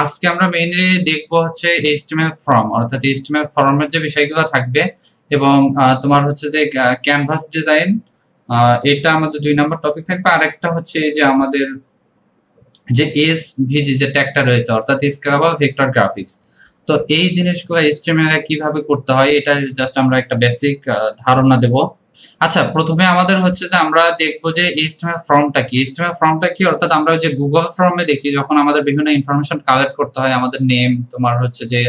আজকে আমরা মেইনলি দেখবো হচ্ছে এইচটিএমএল ফর্ম, অর্থাৎ এইচটিএমএল ফর্মের যে বিষয়গুলো থাকবে এবং তোমার হচ্ছে যে ক্যানভাস ডিজাইন, এটা আমাদের 2 নম্বর টপিক থাকবে। আরেকটা হচ্ছে যে আমাদের যে এসভিজি যে ট্যাগটা রয়েছে, অর্থাৎ স্কেলেবল ভেক্টর গ্রাফিক্স। তো এই জিনিসগুলো এইচটিএমএল এ কিভাবে করতে হয় এটা জাস্ট আমরা একটা বেসিক ধারণা দেব। আচ্ছা, প্রথমে আমাদের হচ্ছে যে আমরা দেখবো যে এইচটিএমএল ফর্মটা কি। এইচটিএমএল ফর্মটা কি, অর্থাৎ আমরা যে গুগল ফর্মে দেখি যখন আমাদের বিভিন্ন ইনফরমেশন কালেক্ট করতে হয়, আমাদের নেম, তোমার হচ্ছে যে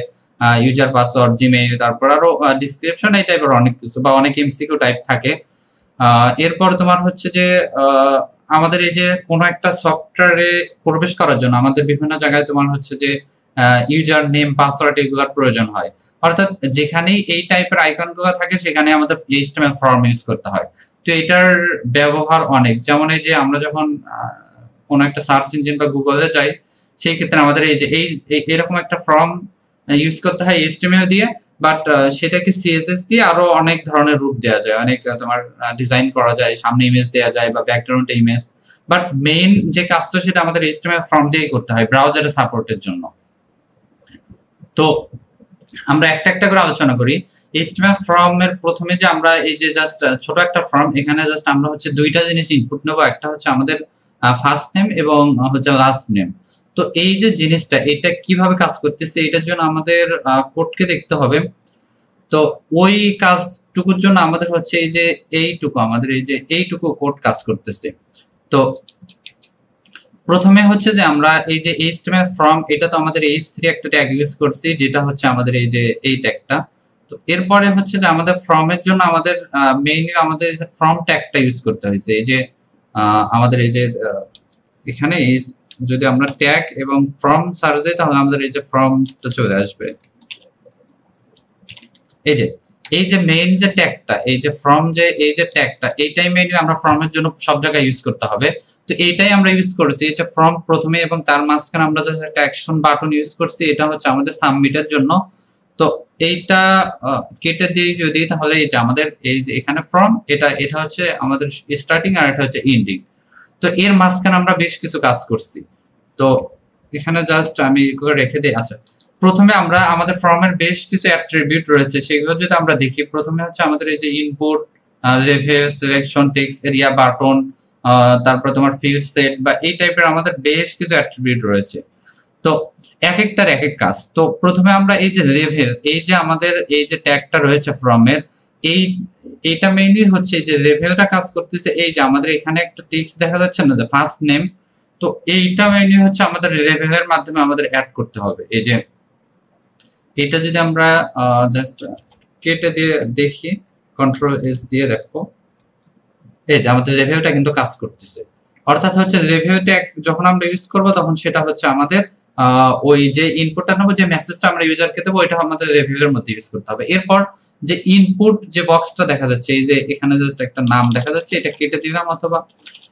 ইউজার পাসওয়ার্ড, জিমেইল, তারপর আরো ডেসক্রিপশন, এই টাইপের অনেক কিছু বা অনেক এমসিকিউ টাইপ থাকে। এরপর তোমার হচ্ছে যে আমাদের এই যে কোনো একটা সফটওয়্যারে প্রবেশ করার জন্য আমাদের বিভিন্ন জায়গায় তোমার হচ্ছে যে ইউজার নেম, পাসওয়ার্ড এগুলোর প্রয়োজন হয়। অর্থাৎ যেখানেই এই টাইপের আইকনগুলো থাকে সেখানে আমাদের এইচটিএমএল ফর্ম ইউজ করতে হয়। তো এটার ব্যবহার অনেক, যেমন এই যে আমরা যখন কোনো একটা সার্চ ইঞ্জিন বা গুগলে যাই, সেই ক্ষেত্রে আমাদের এই যে এরকম একটা ফর্ম ইউজ করতে হয় এইচটিএমএল দিয়ে, বাট সেটাকে সিএসএস দিয়ে আরো অনেক ধরনের রূপ দেওয়া যায়, অনেক তোমার ডিজাইন করা যায়, সামনে ইমেজ দেওয়া যায় বা ব্যাকগ্রাউন্ডে ইমেজ। বাট মেইন যে কাজটা সেটা আমাদের এইচটিএমএল ফর্ম দিয়েই করতে হয় ব্রাউজারের সাপোর্টের জন্য। তো আমরা একটা একটা করে আলোচনা করি। এইচটিএমএল ফর্মের প্রথমে যে আমরা এই যে জাস্ট ছোট একটা ফর্ম, এখানে জাস্ট আমরা হচ্ছে দুইটা জিনিস ইনপুট নেব, একটা হচ্ছে আমাদের ফার্স্ট নেম এবং হচ্ছে লাস্ট নেম। তো এই যে জিনিসটা, এটা কিভাবে কাজ করতেছে এটার জন্য আমাদের কোডকে দেখতে হবে। তো ওই কাজটুকুর জন্য আমাদের হচ্ছে এই যে এইটুকু কোড কাজ করতেছে। তো প্রথমে হচ্ছে যে আমরা এই যে এইচটিএমএল ফর্ম, এটা তো আমাদের h3 একটা ট্যাগ ইউজ করছি, যেটা হচ্ছে আমাদের এই যে এই ট্যাগটা। তো এরপরে হচ্ছে যে আমাদের ফর্মের জন্য আমাদের মেইনলি আমাদের এই যে ফর্ম ট্যাগটা ইউজ করতে হয়েছে। এই যে আমাদের এই যে এখানে যদি আমরা ট্যাগ এবং ফর্ম সার্চ দিই তাহলে আমাদের এই যে ফর্মটা চলে আসবে। এই যে মেইন যে ট্যাগটা, এই যে ফর্ম যে এই যে ট্যাগটা, এইটাই মেইনলি আমরা ফর্মের জন্য সব জায়গায় ইউজ করতে হবে। তো এইটাই আমরা ইউজ করেছি, এই যে ফর্ম প্রথমে এবং তার মাঝখানে আমরা যে একটা অ্যাকশন বাটন ইউজ করছি, এটা হচ্ছে আমাদের সাবমিটের জন্য। তো এইটা কেটে দিই যদি, তাহলে এই যে আমাদের এই যে এখানে ফর্ম, এটা হচ্ছে আমাদের স্টার্টিং আর এটা হচ্ছে এন্ডিং। তো এর মাঝখানে আমরা বেশ কিছু কাজ করছি। তো এখানে জাস্ট আমি এগুলো রেখে দিই। আচ্ছা, প্রথমে আমরা আমাদের ফর্মের বেশ কিছু অ্যাট্রিবিউট রয়েছে, সেগুলো যদি আমরা দেখি, প্রথমে হচ্ছে আমাদের এই যে input, level, selection, text area, button, তারপর তোমার ফিল্ড সেট বা এই টাইপের আমাদের বেশ কিছু অ্যাট্রিবিউট রয়েছে। তো এক একটার এক এক কাজ। তো প্রথমে আমরা এই যে লেভেল, এই যে আমাদের এই যে ট্যাগটা রয়েছে ফর্মের, এইটা মেইনলি হচ্ছে যে লেভেলটা কাজ করতেছে। এই যে আমাদের এখানে একটা টেক্সট দেখা যাচ্ছে না, যে ফার্স্ট নেম, তো এইটা মেইনলি হচ্ছে আমাদের লেভেলের মাধ্যমে আমাদের অ্যাড করতে হবে। এই যে এটা যদি আমরা জাস্ট কেটে দিয়ে দেখি, কন্ট্রোল এস দিয়ে দেখো, এই যে আমাদের লেভেলটা কিন্তু কাজ করতেছে। অর্থাৎ হচ্ছে লেভেল ট্যাগ যখন আমরা ইউজ করব তখন সেটা হচ্ছে আমাদের ওই যে ইনপুটটা নেবো, যে মেসেজটা আমরা ইউজারকে দেবো, এটা আমাদের লেভেলের মধ্যে ইউজ করতে হবে। এরপর যে ইনপুট যে বক্সটা দেখা যাচ্ছে, এই যে এখানে জাস্ট একটা নাম দেখা যাচ্ছে, এটা কেটে দিলাম, অথবা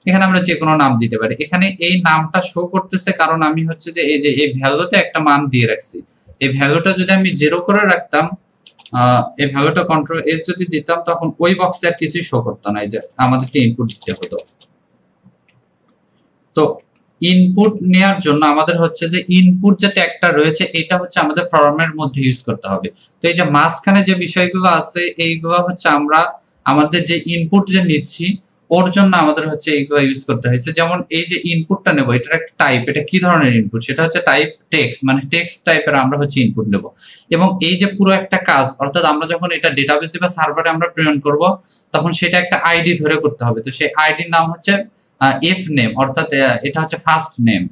এখানে আমরা যে কোনো নাম দিতে পারি। এখানে এই নামটা শো করতেছে কারণ আমি হচ্ছে যে এই ভ্যালুতে একটা মান দিয়ে রাখছি। এই ভ্যালুটা যদি আমি 0 করে রাখতাম, এই ভ্যালুটা কন্ট্রোল এস যদি দিতাম, তখন ওই বক্সে আর কিছুই শো করতো না, এই যে আমাদেরকে ইনপুট দিতে হতো। তো ইনপুট নেওয়ার জন্য আমাদের হচ্ছে যে ইনপুট যে ট্যাগটা রয়েছে, এটা হচ্ছে আমাদের ফর্মের মধ্যে ইউজ করতে হবে। তো এই যে মাঝখানে যে বিষয়গুলো আছে, এইগুলো হচ্ছে আমরা আমাদের যে ইনপুট যে নিচ্ছি ওর জন্য আমাদের হচ্ছে এইগুলো ইউজ করতে হয়েছে। যেমন এই যে ইনপুটটা নেব, এটার একটা টাইপ, এটা কি ধরনের ইনপুট, সেটা হচ্ছে টাইপ টেক্সট, মানে টেক্সট টাইপের আমরা হচ্ছে ইনপুট নেব। এবং এই যে পুরো একটা কাজ, অর্থাৎ আমরা যখন এটা ডেটাবেসে বা সার্ভারে আমরা প্রেরণ করব, তখন সেটা একটা আইডি ধরে করতে হবে। তো সেই আইডির নাম হচ্ছে এফ নেম, অর্থাৎ এটা হচ্ছে ফার্স্ট নেম।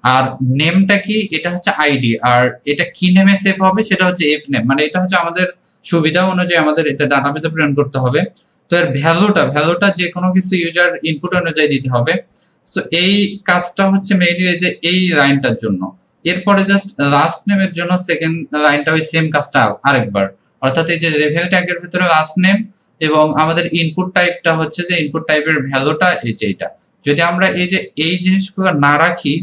আর নেমটা কি, এটা হচ্ছে আইডি। আর এটা কি নেমে সেভ হবে, সেটা হচ্ছে এফ নেম। মানে এটা হচ্ছে আমাদের সুবিধা অনুযায়ী আমাদের এটা ডাটাবেসে প্রেরণ করতে হবে। তো এর ভ্যালুটা যে কোনো কিছু ইউজার ইনপুট অনুযায়ী দিতে হবে। সো এই কাজটা হচ্ছে মেইনলি এই যে এই লাইনটার জন্য। এরপরে জাস্ট লাস্ট নেমের জন্য সেকেন্ড লাইনটা ওই সেম কাজটা আরেকবার, অর্থাৎ এই যে লেভেল ট্যাগের ভিতরে লাস্ট নেম এবং আমাদের ইনপুট টাইপটা হচ্ছে যে ইনপুট টাইপের ভ্যালুটা এই যে এটা। যদি আমরা এই যে এই জিনিসগুলো না রাখি,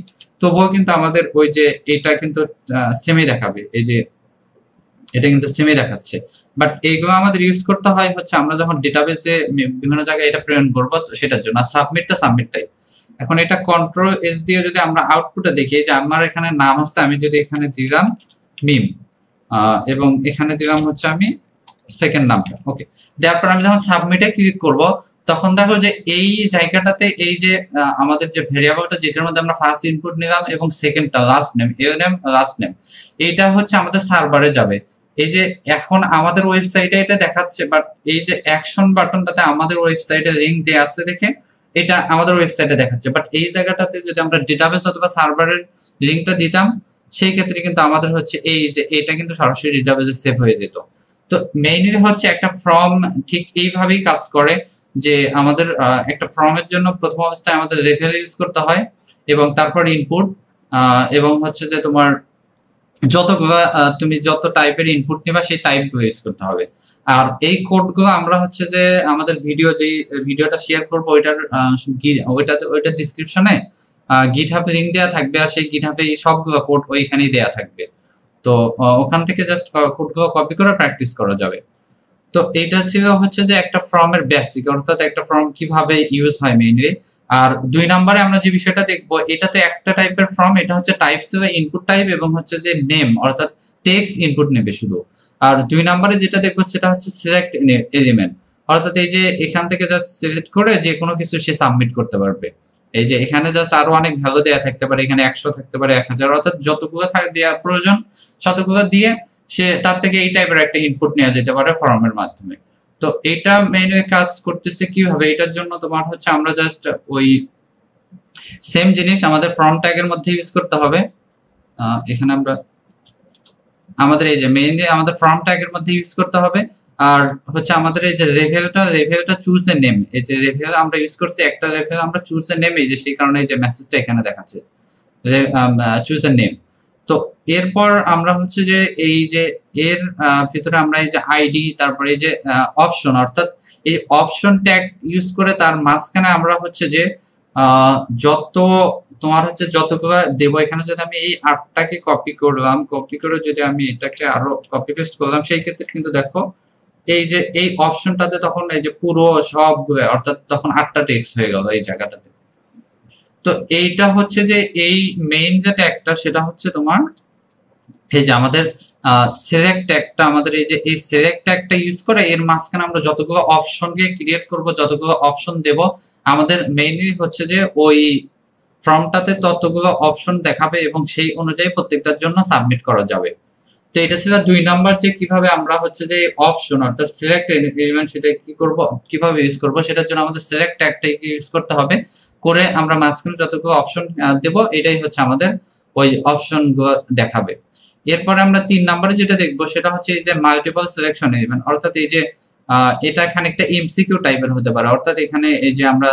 তবুও কিন্তু আমাদের ওই যে এটা কিন্তু সেমই দেখাবে, এই যে এটা কিন্তু সেমই দেখাচ্ছে। বাট এইগুলো আমাদের ইউজ করতে হয় হচ্ছে আমরা যখন ডেটাবেসে বিভিন্ন জায়গায় এটা প্রেরণ করবো সেটার জন্য। সাবমিট টাইপ, এখন এটা কন্ট্রোল এস দিয়ে যদি আমরা আউটপুটে দেখি যে আমার এখানে নাম আছে, আমি যদি এখানে দিলাম মিম এবং এখানে দিলাম হচ্ছে আমি সেকেন্ড নামটা, ওকে। তারপর আমি যখন সাবমিটে ক্লিক করব তখন দেখো যে এই জায়গাটাতে এই যে আমাদের যে ভেরিয়েবলটা যেটার মধ্যে আমরা ফার্স্ট ইনপুট নিলাম এবং সেকেন্ডটা লাস্ট নেম, এর নেম লাস্ট নেম, এইটা হচ্ছে আমাদের সার্ভারে যাবে। এই যে এখন আমাদের ওয়েবসাইটে এটা দেখাচ্ছে, বাট এই যে অ্যাকশন বাটনটাতে আমাদের ওয়েবসাইটে লিংক দেয়া আছে দেখে এটা আমাদের ওয়েবসাইটে দেখাচ্ছে, বাট এই জায়গাটাতে যদি আমরা ডেটাবেস অথবা সার্ভারের লিংকটা দিতাম সেই ক্ষেত্রে কিন্তু আমাদের হচ্ছে এই যে এটা কিন্তু সরাসরি ডেটাবেসে সেভ হয়ে যেত। তো মেইনলি হচ্ছে একটা ফর্ম ঠিক এইভাবেই কাজ করে যে আমাদের একটা ফর্মের জন্য প্রথম অবস্থায় আমাদের লেভেল ইউজ করতে হয় এবং তারপর ইনপুট এবং হচ্ছে যে তোমার যতগুলো তুমি যত টাইপের ইনপুট নিবা সেই টাইপগুলো ইউজ করতে হবে। আর এই কোডগুলো আমরা হচ্ছে যে আমাদের ভিডিওটা শেয়ার করব ওইটার ডেসক্রিপশনে গিটহাব লিংক দেওয়া থাকবে, আর সেই গিটহাবে সবগুলো কোড ওইখানেই দেওয়া থাকবে। তো ওখান থেকে জাস্ট কোডগুলো কপি করে প্র্যাকটিস করা যাবে। তো এটা ছিল হচ্ছে যে একটা ফর্মের বেসিক, অর্থাৎ একটা ফর্ম কিভাবে ইউজ হয় মেইনলি। আর 2 নম্বরে আমরা যে বিষয়টা দেখবো, এটাতে একটা টাইপের ফর্ম, এটা হচ্ছে টাইপ ছিল ইনপুট টাইপ এবং হচ্ছে যে নেম অর্থাৎ টেক্সট ইনপুট নেবে শুধু। আর 2 নম্বরে যেটা দেখবো সেটা হচ্ছে সিলেক্ট এলিমেন্ট, অর্থাৎ এই যে এখান থেকে জাস্ট সিলেক্ট করে যে কোনো কিছু সে সাবমিট করতে পারবে। এই যে এখানে জাস্ট আরো অনেক ভ্যালু দেয়া থাকতে পারে, এখানে 100 থাকতে পারে, 1000, অর্থাৎ যতগুলো দেওয়ার প্রয়োজন ততগুলো দিয়ে সে তার থেকে এই টাইপের একটা ইনপুট নেওয়া যেতে পারে ফর্মের মাধ্যমে। তো এটা মেইনলি কাজ করতেছে কিভাবে, এটার জন্য তোমার হচ্ছে আমরা জাস্ট ওই সেম জিনিস আমাদের ফর্ম ট্যাগের মধ্যে ইউজ করতে হবে। এখানে আমরা আমাদের এই যে মেইনলি আমাদের ফর্ম ট্যাগের মধ্যে ইউজ করতে হবে। আর হচ্ছে আমাদের এই যে লেভেলটা চুজ এ নেম, এই যে লেভেল আমরা ইউজ করছি একটা লেভেল আমরা চুজ এ নেম, এই যে সেই কারণে এই যে মেসেজটা এখানে দেখাচ্ছে চুজ এ নেম। তো এরপর আমরা হচ্ছে যে এই যে এর ভিতরে আমরা এই যে আইডি, তারপরে এই যে অপশন, অর্থাৎ এই অপশন ট্যাগ ইউজ করে তার মাঝখানে আমরা হচ্ছে যে যত তোমার হচ্ছে যতগুলো দেবো, এখানে যদি আমি এই 8টাকে কপি করলাম, কপি করে যদি আমি এটাকে আরো কপি পেস্ট করলাম, সেই ক্ষেত্রে কিন্তু দেখো এই যে এই অপশনটাতে তখন এই যে পুরো সবগুলো, অর্থাৎ তখন 8টা টেক্সট হয়ে গেল এই জায়গাটাতে। তো এইটা হচ্ছে যে এই মেইন যে ট্যাগটা সেটা হচ্ছে তোমার এই যে আমাদের সিলেক্ট ট্যাগটা, আমাদের এই যে এই সিলেক্ট ট্যাগটা ইউজ করে এর মাঝখানে আমরা যতগুলো অপশনকে ক্রিয়েট করব, যতগুলো অপশন দেব, আমাদের মেইনলি হচ্ছে যে ওই ফর্মটাতে ততগুলো অপশন দেখাবে এবং সেই অনুযায়ী প্রত্যেকটার জন্য সাবমিট করা যাবে। তো এটা ছিল 2 নাম্বার, যে কিভাবে আমরা হচ্ছে যে অপশন অর্থাৎ সিলেক্ট এলিমেন্ট সেটা কি করব, কিভাবে ইউজ করব, সেটার জন্য আমাদের সিলেক্ট ট্যাগটা ইউজ করতে হবে, করে আমরা মাঝখানে যতগুলো অপশন দেব এটাই হচ্ছে আমাদের ওই অপশনগুলো দেখাবে। এরপরে আমরা 3 নম্বরে যেটা দেখবো সেটা হচ্ছে এই যে মাল্টিপল সিলেকশন এলিমেন্ট, অর্থাৎ এই যে এটা খানিকটা এমসিকিউ টাইপের হতে পারে, অর্থাৎ এখানে এই যে আমরা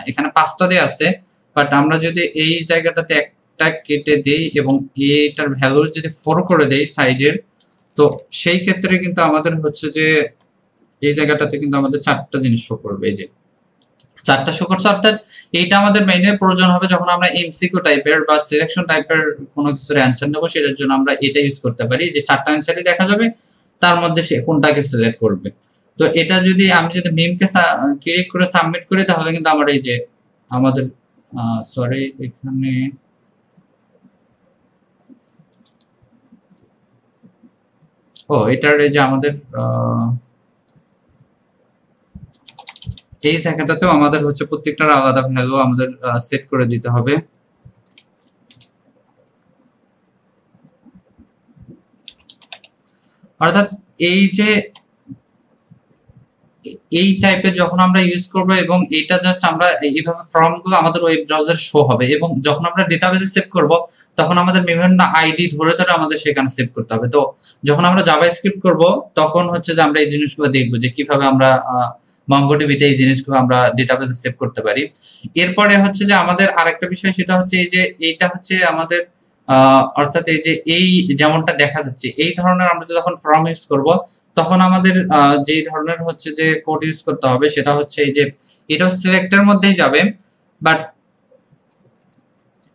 এখানে 5টা দেয়া আছে, বাট আমরা যদি এই জায়গাটাতে একটা কেটে দেই এবং এটার ভ্যালু যদি 4 করে দেই সাইজের, তো সেই ক্ষেত্রে কিন্তু আমাদের হচ্ছে যে এই জায়গাটাতে কিন্তু আমাদের 4টা জিনিস শো করবে, এই যে 4টা শো করছে। অর্থাৎ এইটা আমাদের মেইনলি প্রয়োজন হবে যখন আমরা এমসিকিউ টাইপের বা সিলেকশন টাইপের কোনো কিছুর অ্যানসার নেবো, সেটার জন্য আমরা এটা ইউজ করতে পারি যে 4টা অ্যানসারই দেখা যাবে, তার মধ্যে সে কোনটাকে সিলেক্ট করবে। তো এটা যদি আমি যদি মিমকে ক্লিক করে সাবমিট করি তাহলে কিন্তু আমার এই যে আমাদের সরি এখানে এটার এই যে আমাদের এই জায়গাটাতেও আমাদের হচ্ছে প্রত্যেকটার আলাদা ভ্যালু আমাদের সেট করে দিতে হবে। অর্থাৎ এই যে এই টাইপের যখন আমরা ইউজ করব এবং এটা জাস্ট আমরা এইভাবে ফর্মগুলো আমাদের ওয়েব ব্রাউজার শো হবে, এবং যখন আমরা ডেটাবেসে সেভ করব তখন আমাদের বিভিন্ন আইডি ধরে ধরে আমাদের সেখানে সেভ করতে হবে। তো যখন আমরা জাভাস্ক্রিপ্ট করব তখন হচ্ছে যে আমরা এই জিনিসগুলো দেখবো যে কিভাবে আমরা মঙ্গোডিবিতে এই জিনিসগুলো আমরা ডেটাবেসে সেভ করতে পারি। এরপরে হচ্ছে যে আমাদের আরেকটা বিষয় সেটা হচ্ছে এই যে এইটা হচ্ছে আমাদের অর্থাৎ এই যে এই যেমনটা দেখা যাচ্ছে এই ধরনের আমরা যখন ফর্ম ইউজ করব তখন আমাদের যে ধরনের হচ্ছে যে কোড ইউজ করতে হবে সেটা হচ্ছে এই যে এটা সিলেক্টের মধ্যেই যাবে, বাট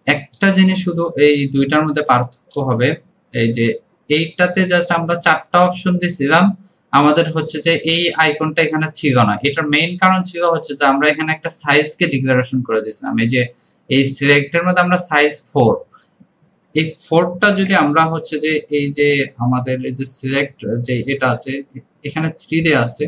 একটা জিনিস শুধু এই দুইটার মধ্যে পার্থক্য হবে, এই যে এইটাতে জাস্ট আমরা 4টা অপশন দিয়েছিলাম, আমাদের হচ্ছে যে এই আইকনটা এখানে ছিল না। এটার মেইন কারণ ছিল হচ্ছে যে আমরা এখানে একটা সাইজকে ডিক্লারেশন করে দিয়েছিলাম, এই যে এই সিলেক্টের মধ্যে আমরা সাইজ 4, এই 4টা যদি আমরা হচ্ছে যে এই যে আমাদের এই যে সিলেক্ট যে এটা আছে এখানে 3 দেয়া আছে,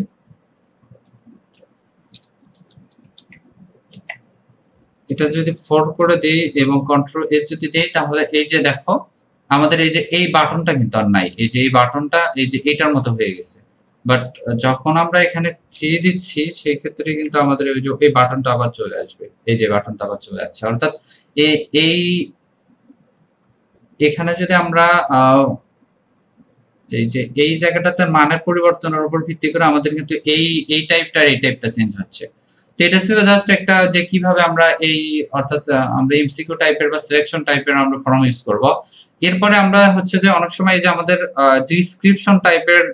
এটা যদি 4 করে দেই এবং কন্ট্রোল এস যদি দেই তাহলে এই যে দেখো আমাদের এই যে এই বাটনটা কিন্তু আর নাই, এই যে এই বাটনটা এই যে এটার মতো হয়ে গেছে। বাট যখন আমরা এখানে 3 দিচ্ছি সেই ক্ষেত্রে কিন্তু আমাদের ওই যে এই বাটনটা আবার চলে আসবে, এই যে বাটনটা আবার চলে আসছে। অর্থাৎ এই এখানে যদি আমরা এই যে এই জায়গাটাতে মানের পরিবর্তনের উপর ভিত্তি করে আমাদের কিন্তু এই টাইপটা আর এই টাইপটা চেঞ্জ হচ্ছে। তো এটা ছিল জাস্ট একটা যে কিভাবে আমরা এই অর্থাৎ আমরা এমসিকিউ টাইপের বা সিলেকশন টাইপের আমরা ফর্ম ইউজ করব। এরপরে আমরা হচ্ছে যে অনেক সময় এই যে আমাদের ডেসক্রিপশন টাইপের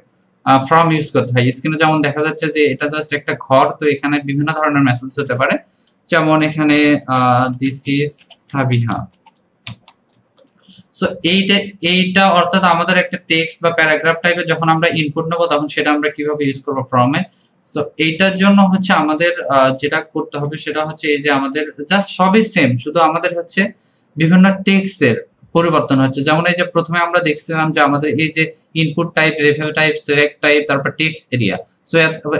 ফর্ম ইউজ করতে হয়। স্ক্রিনে যেমন দেখা যাচ্ছে যে এটা জাস্ট একটা ঘর, তো এখানে বিভিন্ন ধরনের মেসেজ হতে পারে, যেমন এখানে দিস ইজ সাবিহা। সো এইটা অর্থাৎ আমাদের একটা টেক্সট বা প্যারাগ্রাফ টাইপের যখন আমরা ইনপুট নেব তখন সেটা আমরা কিভাবে ইউজ করব ফর্মে। সো এইটার জন্য হচ্ছে আমাদের যেটা করতে হবে সেটা হচ্ছে এই যে আমাদের জাস্ট সবই সেম, শুধু আমাদের হচ্ছে বিভিন্ন টেক্সটের পরিবর্তন হচ্ছে। যেমন এই যে প্রথমে আমরা দেখছিলাম যে আমাদের এই যে input type, level type, select type, তারপর টেক্সট এরিয়া। সো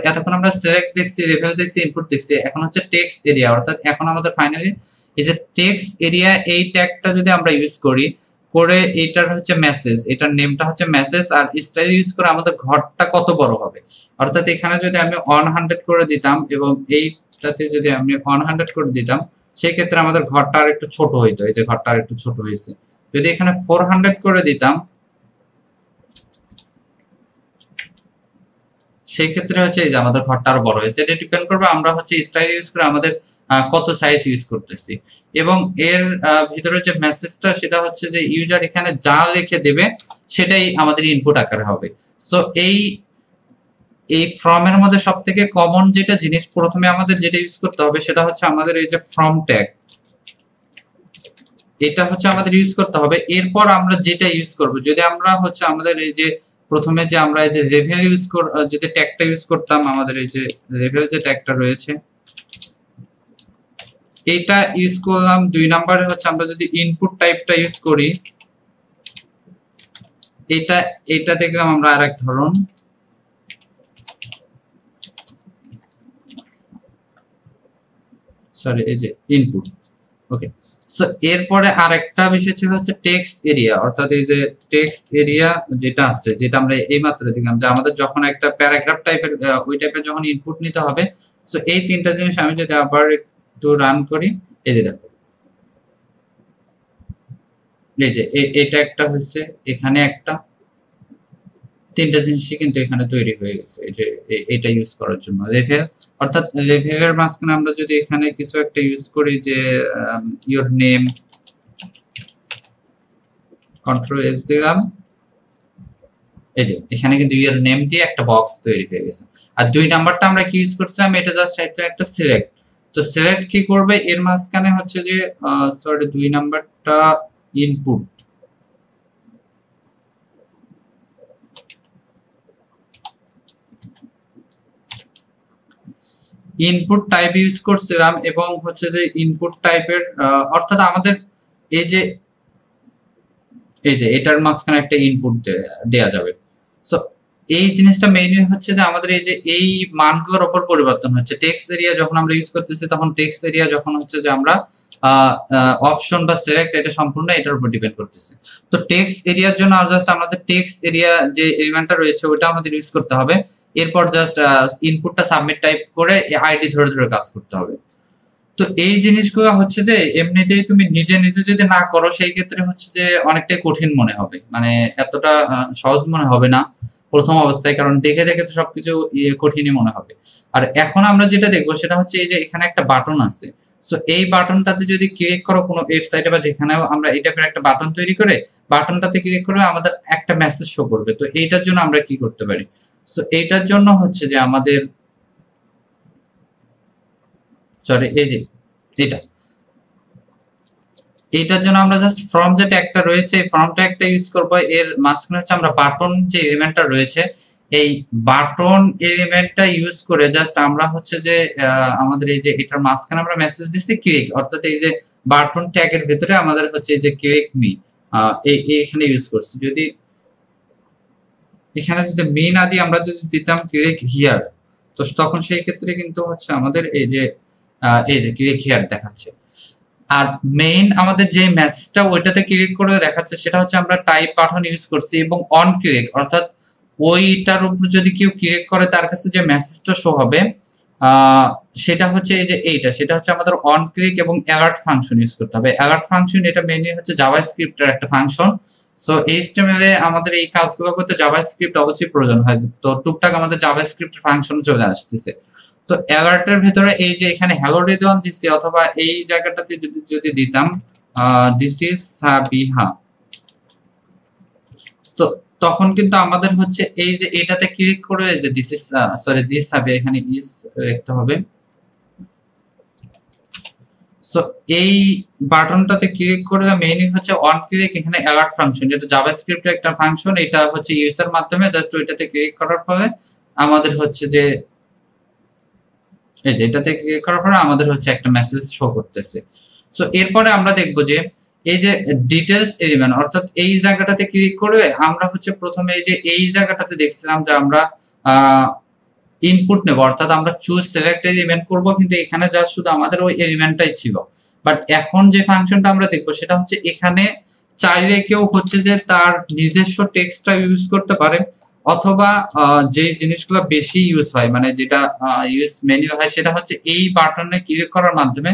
এতক্ষণ আমরা সিলেক্ট দেখছি, লেভেল দেখছি, ইনপুট দেখছি, এখন হচ্ছে টেক্সট এরিয়া। অর্থাৎ এখন আমাদের ফাইনালি এই যে টেক্সট এরিয়া এই ট্যাগটা যদি আমরা ইউজ করি করে এটার হচ্ছে মেসেজ, এটার নেমটা হচ্ছে মেসেজ, আর স্টাইল ইউজ করে আমাদের ঘরটা কত বড় হবে। অর্থাৎ এখানে যদি আমি 100 করে দিতাম এবং এইটাতে যদি আমি 100 করে দিতাম সেই ক্ষেত্রে আমাদের ঘরটা আর একটু ছোট হইতো, এই যে ঘরটা আর একটু ছোট হয়েছে। যদি এখানে 400 করে দিতাম সেই ক্ষেত্রে হচ্ছে এই যে আমাদের ঘরটা আরো বড় হয়েছে। এটা ডিপেন্ড করবে আমরা হচ্ছে স্টাইল ইউজ করে আমাদের কত সাইজ ইউজ করতেছি। এবং এর ভিতরে যে মেসেজটা সেটা হচ্ছে যে ইউজার এখানে যা লিখে দেবে সেটাই আমাদের ইনপুট আকারে হবে। সো এই ফর্মের মধ্যে সবথেকে কমন যেটা জিনিস প্রথমে আমাদের যেটা ইউজ করতে হবে সেটা হচ্ছে আমাদের এই যে ফর্ম ট্যাগ, এটা হচ্ছে আমাদের ইউজ করতে হবে। এরপর আমরা যেটা ইউজ করব, যদি আমরা হচ্ছে আমাদের এই যে প্রথমে যে আমরা এই যে লেভেল ইউজ যদি ট্যাগটা ইউজ করতাম, আমাদের এই যে লেভেল যে ট্যাগটা রয়েছে এটা ইউজ করলাম। 2 নম্বরে হচ্ছে আমরা যদি ইনপুট টাইপটা ইউজ করি, এটা দেখলাম আমরা আরেক ধরন। সরি, এই যে ইনপুট। ওকে, সো এরপরে আরেকটা বিষয় ছিল হচ্ছে টেক্সট এরিয়া। অর্থাৎ এই যে টেক্সট এরিয়া যেটা আছে, যেটা আমরা এইমাত্র দেখলাম যে আমাদের যখন একটা প্যারাগ্রাফ টাইপের ওই টাইপের যখন ইনপুট নিতে হবে। সো এই তিনটা জিনিস আমি যদি আবার একটু রান করি, এই যে দেখো এই যে এটা একটা হয়েছে, এখানে একটা, তিনটা জিনিসই কিন্তু এখানে তৈরি হয়ে গেছে এই যে এটা ইউজ করার জন্য লেভেল। অর্থাৎ লেভেলের মাঝখানে আমরা যদি এখানে কিছু একটা ইউজ করি যে ইওর নেম, কন্ট্রোল এস দিলাম, এই যে এখানে কিন্তু ইওর নেম দিয়ে একটা বক্স তৈরি হয়ে গেছে। আর 2 নাম্বারটা আমরা কি ইউজ করছিলাম, এটা জাস্ট একটা সিলেক্ট। তো সিলেক্ট কি করবে, এর মাঝখানে হচ্ছে যে সরি 2 নাম্বারটা ইনপুট, ইনপুট টাইপ ইউজ করছিলাম এবং হচ্ছে যে ইনপুট টাইপের অর্থাৎ আমাদের এই যে এটার মাঝখানে একটা ইনপুট দেয়া যাবে। সো এই জিনিসটা মেইনলি হচ্ছে যে আমাদের এই যে এই মানগুলোর উপর পরিবর্তন হচ্ছে। টেক্সট এরিয়া যখন আমরা ইউজ করতেছি তখন টেক্সট এরিয়া যখন হচ্ছে যে আমরা অপশন বা সিলেক্ট, এটা সম্পূর্ণ এটার উপর ডিপেন্ড করতেছে। তো টেক্সট এরিয়ার জন্য জাস্ট আমাদের টেক্সট এরিয়া যে এলিমেন্টটা রয়েছে ওটা আমাদের ইউজ করতে হবে। এরপর জাস্ট ইনপুটটা সাবমিট টাইপ করে আইডি ধরে ধরে কাজ করতে হবে। তো এই জিনিসগুলো হচ্ছে যে এমনিতেই তুমি নিজে নিজে যদি না করো সেই ক্ষেত্রে হচ্ছে যে অনেকটাই কঠিন মনে হবে, মানে এতটা সহজ মনে হবে না প্রথম অবস্থায়, কারণ দেখে দেখে তো সবকিছু কঠিনই মনে হবে। আর এখন আমরা যেটা দেখবো সেটা হচ্ছে এই যে এখানে একটা বাটন আছে। সো এই বাটনটাতে যদি ক্লিক করো কোনো ওয়েবসাইটে বা যেখানেও, আমরা এই টাইপের একটা বাটন তৈরি করে বাটনটাতে ক্লিক করলে আমাদের একটা মেসেজ শো করবে। তো এইটার জন্য আমরা কি করতে পারি, সো এইটার জন্য হচ্ছে যে আমাদের সরি এই যে এটার জন্য আমরা জাস্ট ফর্ম যে ট্যাগটা রয়েছে ফর্ম ট্যাগটা ইউজ করব। এর মাঝখানে হচ্ছে আমরা বাটন যে এলিমেন্টটা রয়েছে এই বাটন এলিমেন্টটা ইউজ করে জাস্ট আমরা হচ্ছে যে আমাদের এই যে এটার মাঝখানে আমরা মেসেজ দিচ্ছি ক্লিক, অর্থাৎ এই যে বাটন ট্যাগের ভিতরে আমাদের হচ্ছে এই যে ক্লিক মি এখানে ইউজ করছি। যদি এখানে যদি মি না দিয়ে আমরা যদি দিতাম ক্লিক হিয়ার, তো তখন সেই ক্ষেত্রে কিন্তু হচ্ছে আমাদের এই যে ক্লিক হিয়ার দেখাচ্ছে। আর মেইন আমাদের যে মেসেজটা ওইটাতে ক্লিক করে দেখাচ্ছে সেটা হচ্ছে আমরা টাইপ বাটন ইউজ করছি, এবং অন ক্লিক অর্থাৎ ওইটার উপর যদি কেউ ক্লিক করে তার কাছে যে মেসেজটা শো হবে সেটা হচ্ছে এই যে সেটা হচ্ছে আমাদের অন ক্লিক এবং অ্যালার্ট ফাংশন ইউজ করতে হবে। অ্যালার্ট ফাংশন এটা মেইনলি হচ্ছে জাভাস্ক্রিপ্টের একটা ফাংশন। সো HTML এ আমাদের এই কাজগুলো করতে জাভাস্ক্রিপ্ট অবশ্যই প্রয়োজন হয়, তো টুকটাক আমাদের জাভাস্ক্রিপ্টের ফাংশন চলে আসতেছে। তো অ্যালার্টের ভেতরে এই যে এখানে হ্যালো রেদওয়ান দিচ্ছি, অথবা এই জায়গাটাতে যদি দিতাম দিস ইজ সাবিহা, তো তখন কিন্তু আমাদের হচ্ছে এই যে এটাতে ক্লিক করে যে দিস ইজ দিস সাবিহা, এখানে ইজ লিখতে হবে। সো এই বাটনটাতে ক্লিক করে মেইনলি হচ্ছে অন ক্লিক, এখানে অ্যালার্ট ফাংশন যেটা জাভাস্ক্রিপ্টের একটা ফাংশন, এটা হচ্ছে ইউজার মাধ্যমে জাস্ট ওইটাতে ক্লিক করার ফলে আমাদের হচ্ছে যে এই যে এটাতে ক্লিক করার পরে আমাদের হচ্ছে একটা মেসেজ শো করতেছে। সো এরপরে আমরা দেখব যে এই যে ডিটেইলস এলিমেন্ট, অর্থাৎ এই জায়গাটাতে ক্লিক করে আমরা হচ্ছে প্রথমে এই জায়গাটাতে দেখছিলাম যে আমরা ইনপুট নেব, অর্থাৎ আমরা চুজ সিলেক্ট এলিমেন্ট করব, কিন্তু এখানে জাস্ট শুধু আমাদের ওই এলিমেন্টটাই ছিল। বাট এখন যে ফাংশনটা আমরা দেখব সেটা হচ্ছে এখানে চাইলে কেউ হচ্ছে যে তার নিজস্ব টেক্সটটা ইউজ করতে পারে, অথবা যে জিনিসগুলো বেশি ইউজ হয় মানে যেটা ইউজ মেনু হয় সেটা হচ্ছে এই বাটনে ক্লিক করার মাধ্যমে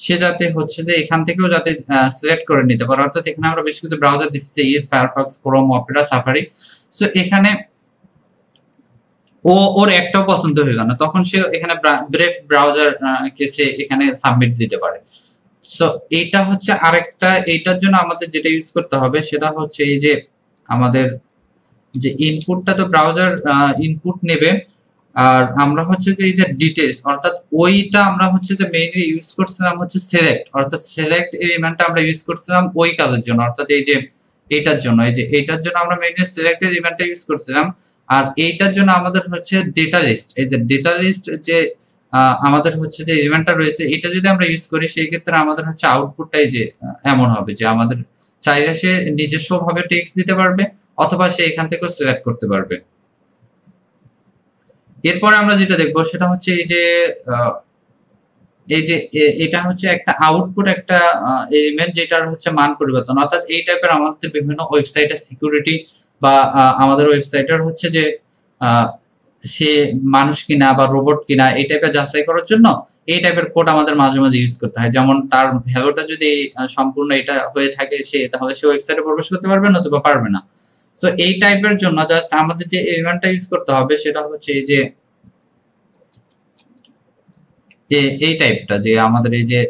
সে যাতে হচ্ছে যে এখান থেকেও যাতে সিলেক্ট করে নিতে পারে। অর্থাৎ এখানে আমরা বেশ কিছু ব্রাউজার দিচ্ছি, is, Firefox, Chrome, Opera, safari. So এখানে ওর একটাও পছন্দ হয়ে গেল না, তখন সে এখানে ব্রেভ ব্রাউজার কে সে এখানে সাবমিট দিতে পারে। সো এইটা হচ্ছে আরেকটা, এইটার জন্য আমাদের যেটা ইউজ করতে হবে সেটা হচ্ছে এই যে আমাদের যে ইনপুটটা তো ব্রাউজার ইনপুট নেবে, আর আমরা হচ্ছে যে এই যে ডিটেইলস অর্থাৎ ওইটা আমরা হচ্ছে যে মেইনলি ইউজ করছিলাম হচ্ছে সিলেক্ট, অর্থাৎ সিলেক্ট এলিমেন্টটা আমরা ইউজ করছিলাম ওই কাজের জন্য, অর্থাৎ এই যে এইটার জন্য এইটার জন্য আমরা মেইনলি সিলেক্ট এলিমেন্টটা ইউজ করছিলাম। আর এইটার জন্য আমাদের হচ্ছে ডেটা লিস্ট, এই যে ডেটা লিস্ট যে আমাদের হচ্ছে যে এলিমেন্টটা রয়েছে এটা যদি আমরা ইউজ করি সেই ক্ষেত্রে আমাদের হচ্ছে আউটপুটটাই যে এমন হবে যে আমাদের চাইলে সে নিজস্ব ভাবে টেক্সট দিতে পারবে, অথবা সে এখান থেকেও সিলেক্ট করতে পারবে। এরপরে আমরা যেটা দেখবো সেটা হচ্ছে এই যে এটা হচ্ছে একটা আউটপুট, একটা এলিমেন্ট যেটার হচ্ছে মান পরিবর্তন, অর্থাৎ এই টাইপের আমাদের বিভিন্ন ওয়েবসাইটের সিকিউরিটি বা আমাদের ওয়েবসাইটের হচ্ছে যে সে মানুষ কিনা বা রোবট কিনা এই টাইপের যাচাই করার জন্য এই টাইপের কোড আমাদের মাঝে মাঝে ইউজ করতে হয়। যেমন তার ভ্যালুটা যদি সম্পূর্ণ এটা হয়ে থাকে তাহলে সে ওয়েবসাইটে প্রবেশ করতে পারবে না, অথবা পারবে না। সো এই টাইপের জন্য জাস্ট আমাদের যে এলিমেন্টটা ইউজ করতে হবে সেটা হচ্ছে এই টাইপটা, যে আমাদের এই যে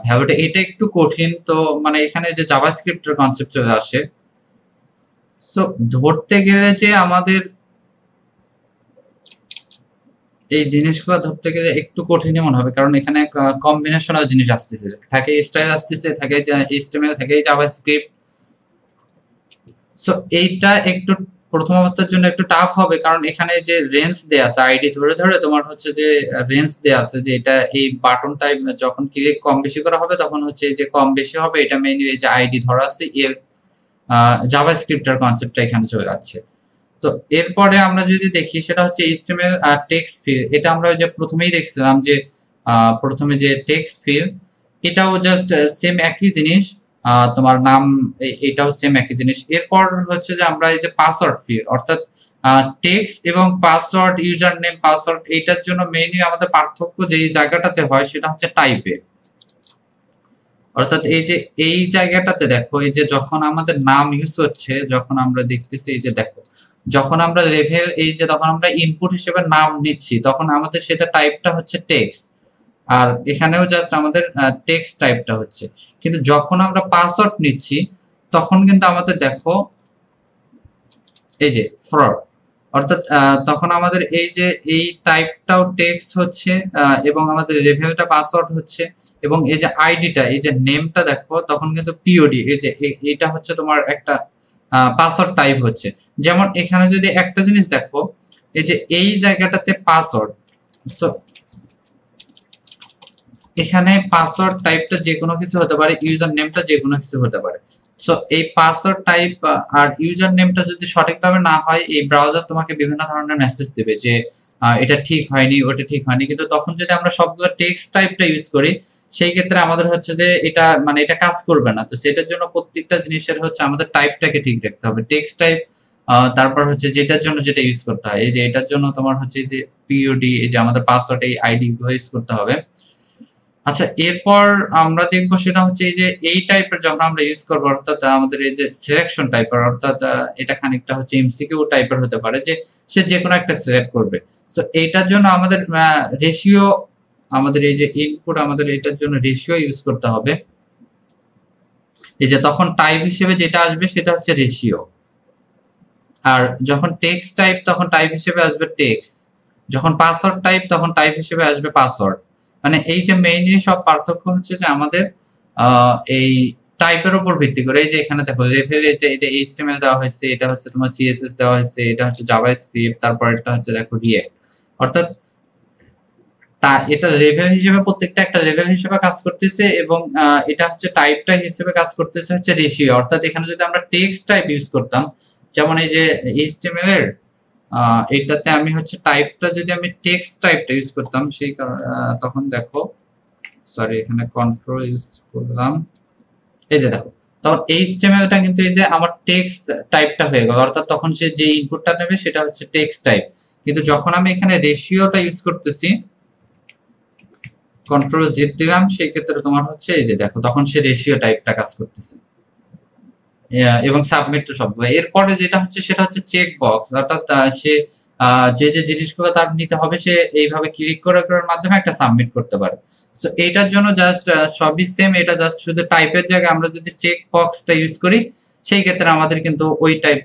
ভ্যালুটা, এটা একটু কঠিন, তো মানে এখানে যে জাভাস্ক্রিপ্টের কনসেপ্ট চলে আসে। সো ধরতে গেলে যে আমাদের এই জিনিসগুলো ধরতে গেলে একটু কঠিনই মনে হবে, কারণ এখানে কম্বিনেশনাল জিনিস আসতেছে, থাকে স্টাইল আসতেছে, থাকে HTML, থাকে জাভাস্ক্রিপ্ট। সো এইটা একটু প্রথম অবস্থার জন্য একটু টাফ হবে, কারণ এখানে যে রেঞ্জ দেয়া আছে আইডি ধরে ধরে তোমার হচ্ছে যে রেঞ্জ দেয়া আছে, যে এটা এই বাটন টাইপ যখন ক্লিক কম বেশি করা হবে তখন হচ্ছে যে কম বেশি হবে, এটা মেইনলি এই যে আইডি ধরা আছে এর জাভাস্ক্রিপ্টের কনসেপ্টটা এখানে চলে যাচ্ছে। তো এরপরে আমরা যদি দেখি সেটা হচ্ছে HTML টেক্সট ফিল্ড, এটা আমরা ওই যে প্রথমেই দেখছিলাম যে প্রথমে যে টেক্সট ফিল্ড এটাও জাস্ট সেম একই জিনিস, তোমার নাম এটাও সেম একই জিনিস। এরপর হচ্ছে যে আমরা এই যে পাসওয়ার্ড ফিল্ড, অর্থাৎ টেক্সট এবং পাসওয়ার্ড, ইউজার নেম, পাসওয়ার্ড, এইটার জন্য মেইনলি আমাদের পার্থক্য যে জায়গাটাতে হয় সেটা হচ্ছে টাইপে। অর্থাৎ এই জায়গাটাতে দেখো, এই যে যখন আমাদের নাম ইউজ হচ্ছে, যখন আমরা দেখতেছি এই যে দেখো, যখন আমরা লেভেল এই যে তখন আমরা ইনপুট হিসেবে নাম নিচ্ছি তখন আমাদের সেটা টাইপটা হচ্ছে টেক্সট, আর এখানেও জাস্ট আমাদের টেক্সট টাইপটা হচ্ছে। কিন্তু যখন আমরা পাসওয়ার্ড নিচ্ছি তখন কিন্তু আমাদের দেখো এই যে ফ্রড, অর্থাৎ তখন আমাদের এই যে এই টাইপটাও টেক্সট হচ্ছে এবং আমাদের লেভেলটা পাসওয়ার্ড হচ্ছে, এবং এই যে আইডিটা এই যে নেমটা দেখো তখন কিন্তু পিওডি, এই যে এটা হচ্ছে তোমার একটা পাসওয়ার্ড টাইপ হচ্ছে। যেমন এখানে যদি একটা জিনিস দেখো, এই যে এই জায়গাটাতে পাসওয়ার্ড, সো এখানে পাসওয়ার্ড টাইপটা যে কোনো কিছু হতে পারে, ইউজার নেমটা যে কোনো কিছু হতে পারে। সো এই পাসওয়ার্ড টাইপ আর ইউজার নেমটা যদি সঠিকভাবে না হয়, এই ব্রাউজার তোমাকে বিভিন্ন ধরনের মেসেজ দিবে যে এটা ঠিক হয়নি, ওটা ঠিক হয়নি। কিন্তু তখন যদি আমরা সবগুলো টেক্সট টাইপটা ইউজ করি, সেই ক্ষেত্রে আমাদের হচ্ছে যে এটা মানে এটা কাজ করবে না। তো সেটার জন্য প্রত্যেকটা জিনিসের হচ্ছে আমাদের টাইপটাকে ঠিক রাখতে হবে, টেক্সট টাইপ। তারপর হচ্ছে যেটার জন্য যেটা ইউজ করতে হয়, এই যে এটার জন্য তোমার হচ্ছে যে পিওডি, এই যে আমাদের পাসওয়ার্ড, এই আইডি ইউজ করতে হবে। আচ্ছা, এরপর আমরা দেখবো সেটা হচ্ছে এই যে এই টাইপের যখন আমরা ইউজ করবো, অর্থাৎ আমাদের এই যে সিলেকশন টাইপের, অর্থাৎ এটা খানিকটা হচ্ছে এমসিকিউ টাইপের হতে পারে, যে সে যে কোনো একটা সিলেক্ট করবে। সো এইটার জন্য আমাদের রেশিও, আমাদের এই যে ইনপুট, আমাদের এটার জন্য রেশিও ইউজ করতে হবে। এই যে তখন টাইপ হিসেবে যেটা আসবে সেটা হচ্ছে রেশিও, আর যখন টেক্সট টাইপ তখন টাইপ হিসেবে আসবে টেক্সট, যখন পাসওয়ার্ড টাইপ তখন টাইপ হিসেবে আসবে পাসওয়ার্ড। মানে এই যে মেইনলি সব পার্থক্য হচ্ছে যে আমাদের এই টাইপের উপর ভিত্তি করে। এই যে এখানে দেখো এটা এইচটিএমএল দেওয়া হয়েছে, এটা হচ্ছে তোমার সিএসএস দেওয়া হয়েছে, এটা হচ্ছে জাভাস্ক্রিপ্ট, তারপর এটা হচ্ছে দেখো রিঅ্যাক্ট। অর্থাৎ এটা লেভেল হিসেবে, প্রত্যেকটা একটা লেভেল হিসেবে কাজ করতেছে, এবং এটা হচ্ছে টাইপটা হিসেবে কাজ করতেছে হচ্ছে রেশিও। অর্থাৎ এখানে যদি আমরা টেক্সট টাইপ ইউজ করতাম, যেমন এই যে এইচটিএমএল এর এটাতে আমি হচ্ছে টাইপটা যদি আমি টেক্সট টাইপটা ইউজ করতাম, সেই তখন দেখো, সরি এখানে কন্ট্রোল ইউজ করলাম, এই যে দেখো তখন এইচটিএমএলটা কিন্তু এই যে আমার টেক্সট টাইপটা হয়ে গেল, অর্থাৎ তখন সে যে ইনপুটটা নেবে সেটা হচ্ছে টেক্সট টাইপ। কিন্তু যখন আমি এখানে রেশিওটা ইউজ করতেছি, কন্ট্রোল জেড দিলাম, সেই ক্ষেত্রে তোমার হচ্ছে এই যে দেখো তখন সে রেশিও টাইপটা কাজ করতেছে, এবং সাবমিট টু শব্দ। এরপরে যেটা হচ্ছে সেটা হচ্ছে চেক বক্স, অর্থাৎ সে যে যে জিনিসগুলো তার নিতে হবে সে এইভাবে ক্লিক করার মাধ্যমে একটা সাবমিট করতে পারে। সো এটার জন্য জাস্ট সবই সেম, এটা জাস্ট শুধু টাইপের জায়গায় আমরা যদি চেক বক্সটা ইউজ করি, সেই ক্ষেত্রে আমাদের কিন্তু ওই টাইপ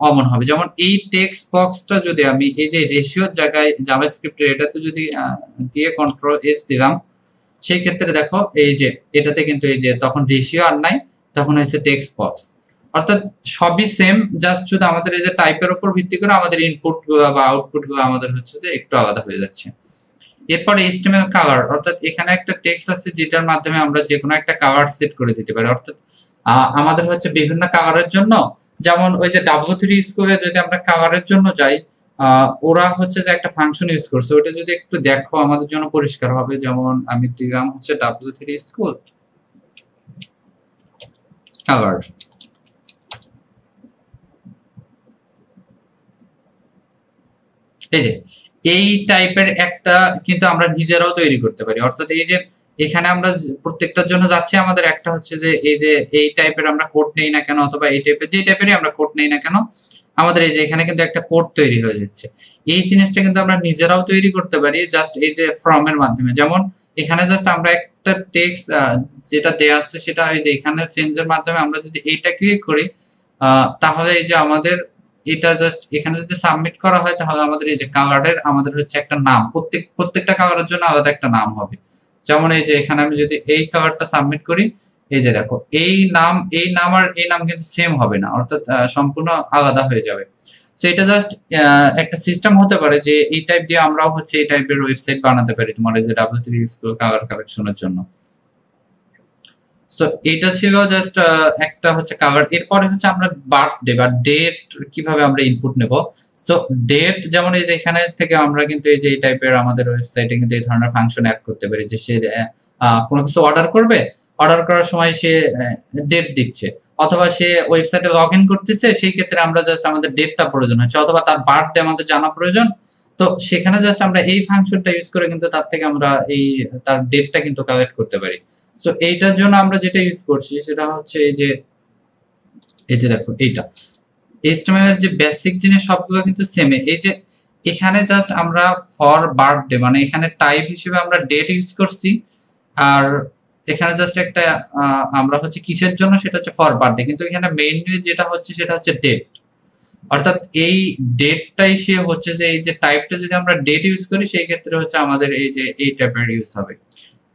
অমন হবে। যেমন এই টেক্সট বক্সটা যদি আমি এই যে রেশিওর জায়গায় জাভাস্ক্রিপ্টের এটাতে যদি দিয়ে কন্ট্রোল এস দিলাম, সেই ক্ষেত্রে দেখো এই যে এটাতে কিন্তু এই যে তখন রেশিও আর নাই, তখন হচ্ছে টেক্সট বক্স। অর্থাৎ সবই সেম, জাস্ট শুধু আমাদের এই যে টাইপের উপর ভিত্তি করে আমাদের ইনপুট গুলো বা আউটপুট গুলো আমাদের হচ্ছে যে একটু আলাদা হয়ে যাচ্ছে। এরপর এইচটিএমএল কালার, অর্থাৎ এখানে একটা টেক্সট আছে যেটার মাধ্যমে আমরা যে কোনো একটা কালার সেট করে দিতে পারি। অর্থাৎ আমাদের হচ্ছে বিভিন্ন কালারের জন্য, যেমন ওই যে W3 স্কুলে যদি আমরা কালারের জন্য যাই, ওরা হচ্ছে যে একটা ফাংশন ইউজ করছে, ওটা যদি একটু দেখো আমাদের জন্য পরিষ্কার হবে। যেমন আমি দিলাম হচ্ছে W3 স্কুল কালার, এই যে এই টাইপের একটা কিন্তু আমরা নিজেরাও তৈরি করতে পারি। অর্থাৎ এই যে এখানে আমরা প্রত্যেকটার জন্য যাচ্ছি, আমাদের একটা হচ্ছে যে এই যে এই টাইপের আমরা কোড নেই না কেন, অথবা এই টাইপের যে টাইপেরই আমরা কোড নেই না কেন, আমাদের এই যে এখানে কিন্তু একটা কোড তৈরি হয়ে যাচ্ছে। এই জিনিসটা কিন্তু আমরা নিজেরাও তৈরি করতে পারি জাস্ট এই যে ফ্রম এর মাধ্যমে। যেমন এখানে জাস্ট আমরা একটা টেক্সট যেটা দেয়া আছে সেটা এই যে এখানে চেঞ্জের মাধ্যমে আমরা যদি এইটা ক্লিক করি, তাহলে এই যে আমাদের এটা জাস্ট এখানে যদি সাবমিট করা হয়, তাহলে আমাদের এই যে কালারের আমাদের হচ্ছে একটা নাম, প্রত্যেকটা কালারের জন্য আলাদা একটা নাম হবে। যেমন এই যে এখানে আমি যদি এই কালারটা সাবমিট করি, এই যে দেখো এই নাম আর এই নাম কিন্তু সেম হবে না, অর্থাৎ সম্পূর্ণ আলাদা হয়ে যাবে। সো এটা জাস্ট একটা সিস্টেম হতে পারে যে এই টাইপ দিয়ে আমরাও হচ্ছে এই টাইপের ওয়েবসাইট বানাতে পারি তোমার এই যে W3 স্কুল কালার কালেকশনের জন্য। সো এটা ছিল জাস্ট একটা হচ্ছে কাভার। এরপরে হচ্ছে আমরা বার্থডে বা ডেট কিভাবে আমরা ইনপুট নেব। সো ডেট, যেমন এই যে এখানে থেকে আমরা কিন্তু এই যে এই টাইপের আমাদের ওয়েবসাইটে কিন্তু এই ধরনের ফাংশন অ্যাড করতে পারি, যে সে কোনো কিছু অর্ডার করবে, অর্ডার করার সময় সে ডেট দিচ্ছে, অথবা সে ওয়েবসাইটে লগ ইন করতেছে, সেই ক্ষেত্রে আমরা জাস্ট আমাদের ডেটটা প্রয়োজন হচ্ছে, অথবা তার বার্থডে আমাদের জানা প্রয়োজন। তো সেখানে জাস্ট আমরা এই ফাংশনটা ইউজ করে কিন্তু তার থেকে আমরা এই তার ডেটটা কিন্তু কালেক্ট করতে পারি। সো এইটার জন্য আমরা যেটা ইউজ করছি সেটা হচ্ছে এই যে দেখো এইটা HTML এর যে বেসিক জিনিস সবগুলো কিন্তু সেম। এই যে এখানে জাস্ট আমরা ফর বার্থডে মানে এখানে টাইপ হিসেবে আমরা ডেট ইউজ করছি, আর এখানে জাস্ট একটা আমরা হচ্ছে কিসের জন্য সেটা হচ্ছে ফর বার্থডে, কিন্তু এখানে মেইনলি যেটা হচ্ছে সেটা হচ্ছে ডেট। অর্থাৎ এই ডেটটাই সে হচ্ছে যে এই যে টাইপটা যদি আমরা ডেট ইউজ করি, সেই ক্ষেত্রে হচ্ছে আমাদের এই যে এই টাইপের ইউজ হবে।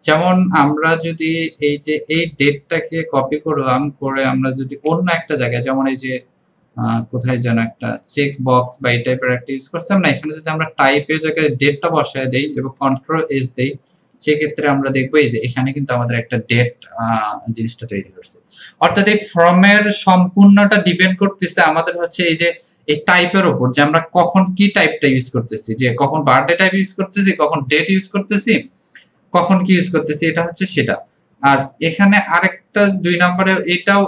যেমন আমরা যদি এই যে এই ডেটটাকে কপি করলাম, করে আমরা যদি অন্য একটা জায়গায়, যেমন এই যে কোথায় যেন একটা চেক বক্স বা এই টাইপের একটা ইউজ করছিলাম না, এখানে যদি আমরা টাইপের জায়গায় ডেটটা বসায় দেই এবং কন্ট্রোল এস দেই, সেক্ষেত্রে আমরা দেখবো এই যে এখানে কিন্তু আমাদের একটা ডেট জিনিসটা তৈরি করছে। অর্থাৎ এই ফর্মের সম্পূর্ণটা ডিপেন্ড করতেছে আমাদের হচ্ছে এই যে এই টাইপের উপর, যে আমরা কখন কি টাইপটা ইউজ করতেছি, যে কখন বার্থডে টাইপ ইউজ করতেছি, কখন ডেট ইউজ করতেছি, কখন কি ইউজ করতেছি, এটা হচ্ছে সেটা। আর এখানে আরেকটা 2 নম্বরে এটাও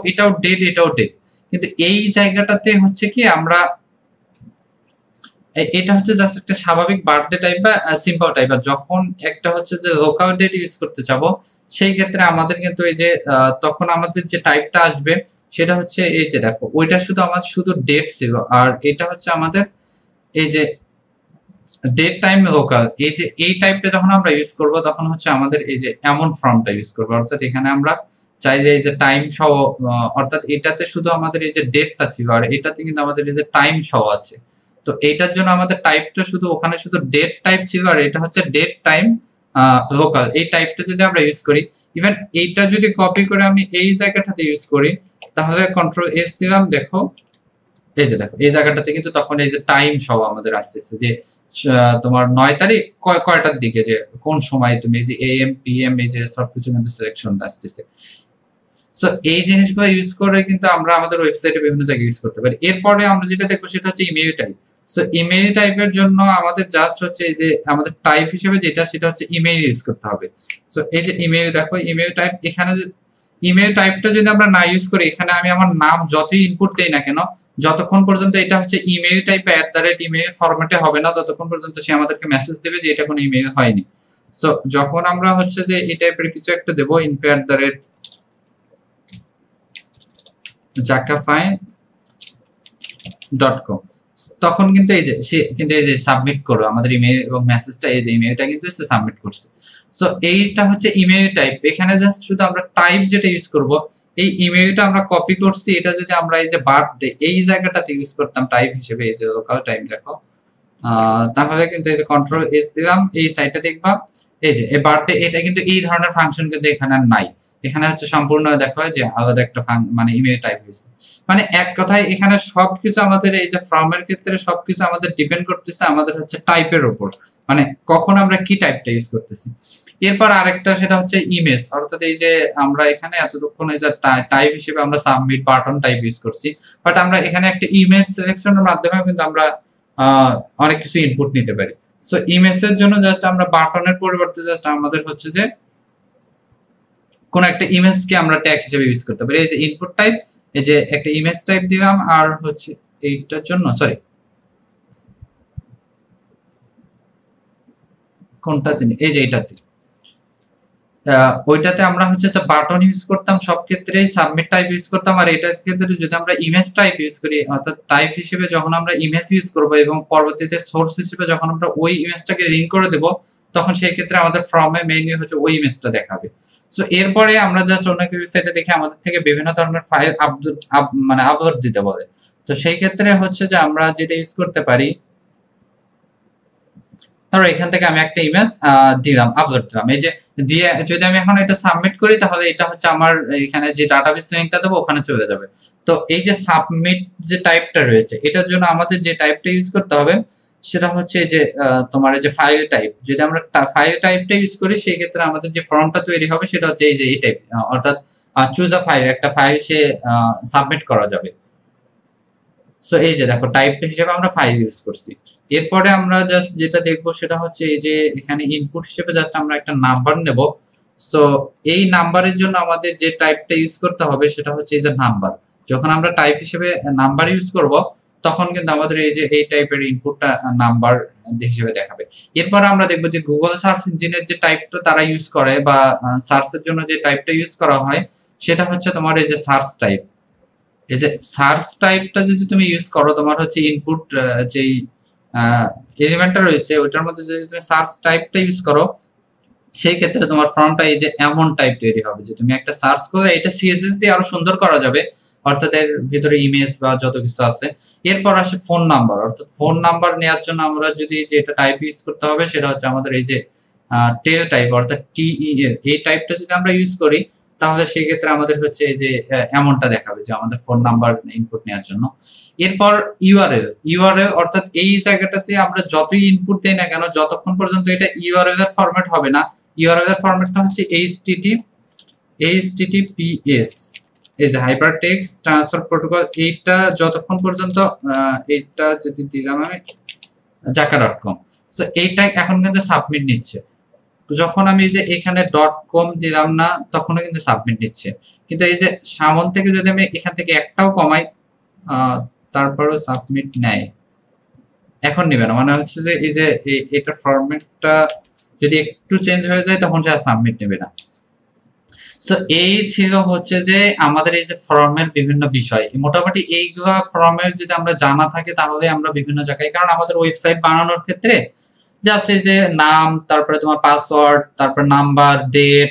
ডেট, এটাও ডেট, কিন্তু এই জায়গাটাতে হচ্ছে কি আমরা এটা হচ্ছে জাস্ট একটা স্বাভাবিক বার্থডে টাইপ বা সিম্পল টাইপ। আর যখন একটা হচ্ছে যে লোকাল ডেট ইউজ করতে যাবো, সেই ক্ষেত্রে আমাদের কিন্তু এই যে তখন আমাদের যে টাইপটা আসবে সেটা হচ্ছে এই যে দেখো, ওইটা শুধু আমাদের শুধু ডেট ছিল, আর এটা হচ্ছে আমাদের এই যে ডেট টাইম লোকাল। এই যে এই টাইপটা যখন আমরা ইউজ করব তখন হচ্ছে আমাদের এই যে এমন ফর্মটা ইউজ করবো, অর্থাৎ এখানে আমরা চাইলে এই যে টাইম সহ, অর্থাৎ এটাতে শুধু আমাদের এই যে ডেটটা ছিল আর এটাতে কিন্তু আমাদের এই যে টাইম সহ আছে। তো এইটার জন্য আমাদের টাইপটা শুধু ওখানে শুধু ডেট টাইপ ছিল, আর এটা হচ্ছে ডেট টাইম লোকাল। এই টাইপটা যদি আমরা ইউজ করি, ইভেন এইটা যদি কপি করে আমি এই জায়গাটাতে ইউজ করি, তাহলে কন্ট্রোল এস দিলাম, দেখো এই যে দেখো এই জায়গাটাতে কিন্তু তখন এই যে টাইম সহ আমাদের আসতেছে যে তোমার 9 তারিখ কয়টার দিকে, যে কোন সময় তুমি এই যে এএম পিএম এই যে সবকিছু কিন্তু সিলেকশনটা আসতেছে। সো এই জিনিসগুলো ইউজ করে কিন্তু আমরা আমাদের ওয়েবসাইটে বিভিন্ন জায়গায় ইউজ করতে পারি। এরপরে আমরা যেটা দেখবো সেটা হচ্ছে ইমেইল টাইপ। সো ইমেইল টাইপের জন্য আমাদের জাস্ট হচ্ছে এই যে আমাদের টাইপ হিসেবে যেটা সেটা হচ্ছে ইমেইল ইউজ করতে হবে। সো এই যে ইমেইল, দেখো ইমেইল টাইপ, এখানে ইমেইল টাইপটা যদি আমরা না ইউজ করি, এখানে আমি আমার নাম যতই ইনপুট দেই না কেন, যতক্ষণ পর্যন্ত এটা হচ্ছে ইমেইল টাইপ @ইমেইল ফরম্যাটে হবে না, ততক্ষণ পর্যন্ত সে আমাদেরকে মেসেজ দেবে যে এটা কোনো ইমেইল হয়নি। সো যখন আমরা হচ্ছে যে এই টাইপের কিছু একটা দেবো info@jakafy.com, তখন কিন্তু এই যে সে কিন্তু এই যে সাবমিট করো আমাদের ইমেইল এবং মেসেজটা, এই যে ইমেইলটা কিন্তু সে সাবমিট করছে। সো এইটা হচ্ছে ইমেইল টাইপ। এখানে জাস্ট শুধু আমরা টাইপ যেটা ইউজ করব, এই ইমেইলটা আমরা কপি করছি, এটা যদি আমরা এই যে বার্থডে এই জায়গাটাতে ইউজ করতাম টাইপ হিসেবে, এই যে লোকাল টাইপ দেখো, তাহলে কিন্তু এই যে কন্ট্রোল এস দিলাম, এই সাইটটা দেখবা এই যে এই বার্থডে, এটা কিন্তু এই ধরনের ফাংশন কিন্তু এখানে নাই। এখানে হচ্ছে সম্পূর্ণ দেখা যে আলাদা একটা মানে ইমেল টাইপ হয়েছে। মানে এক কথায় এখানে সবকিছু আমাদের এই যে ফর্মের ক্ষেত্রে সবকিছু আমাদের ডিপেন্ড করতেছে আমাদের হচ্ছে টাইপের উপর, মানে কখন আমরা কি টাইপটা ইউজ করতেছি। এরপর আরেকটা সেটা হচ্ছে ইমেজ, অর্থাৎ এই যে আমরা এখানে এতক্ষণ এই যে টাইপ হিসেবে আমরা সাবমিট বাটন টাইপ ইউজ করছি, বাট আমরা এখানে একটা ইমেজ সিলেকশনের মাধ্যমে কিন্তু আমরা অনেক কিছু ইনপুট নিতে পারি। সো ইমেজের জন্য জাস্ট আমরা বাটনের পরিবর্তে জাস্ট আমাদের হচ্ছে যে কোন একটা ইমেজকে আমরা ট্যাগ হিসেবে ইউজ করতে পারি। এই যে ইনপুট টাইপ, এই যে একটা ইমেজ টাইপ দিলাম, আর হচ্ছে এইটার জন্য সরি কোনটাতে, এই যে এইটাতে, ওইটাতে আমরা হচ্ছে যে বাটন ইউজ করতাম সব ক্ষেত্রেই, সাবমিট টাইপ ইউজ করতাম। আর এটার ক্ষেত্রে যদি আমরা ইমেজ টাইপ ইউজ করি, অর্থাৎ টাইপ হিসেবে যখন আমরা ইমেজ ইউজ করব এবং পরবর্তীতে সোর্স হিসেবে যখন আমরা ওই ইমেজটাকে লিংক করে দেব, তখন সেই ক্ষেত্রে আমাদের ফর্মে মেইনলি হচ্ছে ওই ইমেজটা দেখাবে। সো এরপরে আমরা জাস্ট অন্য ওয়েবসাইটে দেখে আমাদের থেকে বিভিন্ন ধরনের ফাইল মানে আপলোড দিতে বলে। তো সেই ক্ষেত্রে হচ্ছে যে আমরা যেটা ইউজ করতে পারি, ধরো এখান থেকে আমি একটা ইমেজ দিলাম, আপলোড দিলাম, এই যে দিয়ে যদি আমি এখন এটা সাবমিট করি, তাহলে এটা হচ্ছে আমার এখানে যে ডাটাবেস লিংকটা দেবো ওখানে চলে যাবে। তো এই যে সাবমিট যে টাইপটা রয়েছে, এটার জন্য আমাদের যে টাইপটা ইউজ করতে হবে সেটা হচ্ছে যে তোমার এই যে ফাইল টাইপ। যদি আমরা ফাইল টাইপটা ইউজ করি, সেই ক্ষেত্রে আমাদের যে ফর্মটা তৈরি হবে সেটা হচ্ছে এই যে এই টাইপ, অর্থাৎ চুজ আ ফাইল, একটা ফাইল সে সাবমিট করা যাবে। সো এই যে দেখো টাইপ হিসেবে আমরা ফাইল ইউজ করছি। এরপরে আমরা জাস্ট যেটা দেখবো সেটা হচ্ছে এই যে এখানে ইনপুট হিসেবে জাস্ট আমরা একটা নাম্বার নেব। সো এই নাম্বারের জন্য আমাদের যে টাইপটা ইউজ করতে হবে সেটা হচ্ছে এই যে নাম্বার। যখন আমরা টাইপ হিসেবে নাম্বার ইউজ করব, তখন কিন্তু আমাদের এই যে এই টাইপের ইনপুটটা নাম্বার হিসেবে দেখাবে। এরপর আমরা দেখবো যে গুগল সার্চ ইঞ্জিনের যে টাইপটা তারা ইউজ করে বা সার্চের জন্য যে টাইপটা ইউজ করা হয়, সেটা হচ্ছে তোমার এই যে সার্চ টাইপ। এই যে সার্চ টাইপটা যদি তুমি ইউজ করো, তোমার হচ্ছে ইনপুট যেই এলিমেন্টটা রয়েছে ওইটার মধ্যে যদি তুমি সার্চ টাইপটা ইউজ করো, সেই ক্ষেত্রে তোমার ফর্মটা এই যে এমন টাইপ তৈরি হবে যে তুমি একটা সার্চ করে এটা সিএসএস দিয়ে আরো সুন্দর করা যাবে, অর্থাৎ এর ভিতরে ইমেজ বা যত কিছু আছে। এরপর আসে ফোন নাম্বার, অর্থাৎ ফোন নাম্বার নেওয়ার জন্য আমরা যদি যেটা টাইপ ইউজ করতে হবে সেটা হচ্ছে আমাদের এই যে টেল টাইপ, অর্থাৎ টিইএল, এই টাইপটা যদি আমরা ইউজ করি, তাহলে সেই ক্ষেত্রে আমাদের হচ্ছে এই যে এমনটা দেখাবে যে আমাদের ফোন নাম্বার ইনপুট নেওয়ার জন্য। এরপর ইউআরএল অর্থাৎ এই জায়গাটাতে আমরা যতই ইনপুট দেই না কেন, যতক্ষণ পর্যন্ত এটা ইউআরএল এর ফরম্যাট হবে না, ইউআরএল এর ফরম্যাটটা হচ্ছে HTTPS, এই যে হাইপার টেক্সট ট্রান্সফার প্রোটোকল, এইটা যতক্ষণ পর্যন্ত এইটা যদি দিলাম আমি jaka.com, সো এইটা এখন কিন্তু সাবমিট নিচ্ছে। যখন আমি এই যে এখানে .com দিলাম না তখনও কিন্তু সাবমিট নিচ্ছে, কিন্তু এই যে সামন থেকে যদি আমি এখান থেকে একটাও কমাই তারপরও সাবমিট নেয়। এখন নেবে না, মানে হচ্ছে যে এই যে এটার ফরম্যাটটা যদি একটু চেঞ্জ হয়ে যায় তখন সে সাবমিট নেবে না। সো এই ছিল হচ্ছে যে আমাদের এই যে ফর্মের বিভিন্ন বিষয়। মোটামুটি এইগুলা ফর্মের যদি আমরা জানা থাকে তাহলে আমরা বিভিন্ন জায়গায়, কারণ আমাদের ওয়েবসাইট বানানোর ক্ষেত্রে জাস্ট এই যে নাম, তারপরে তোমার পাসওয়ার্ড, তারপর নাম্বার, ডেট,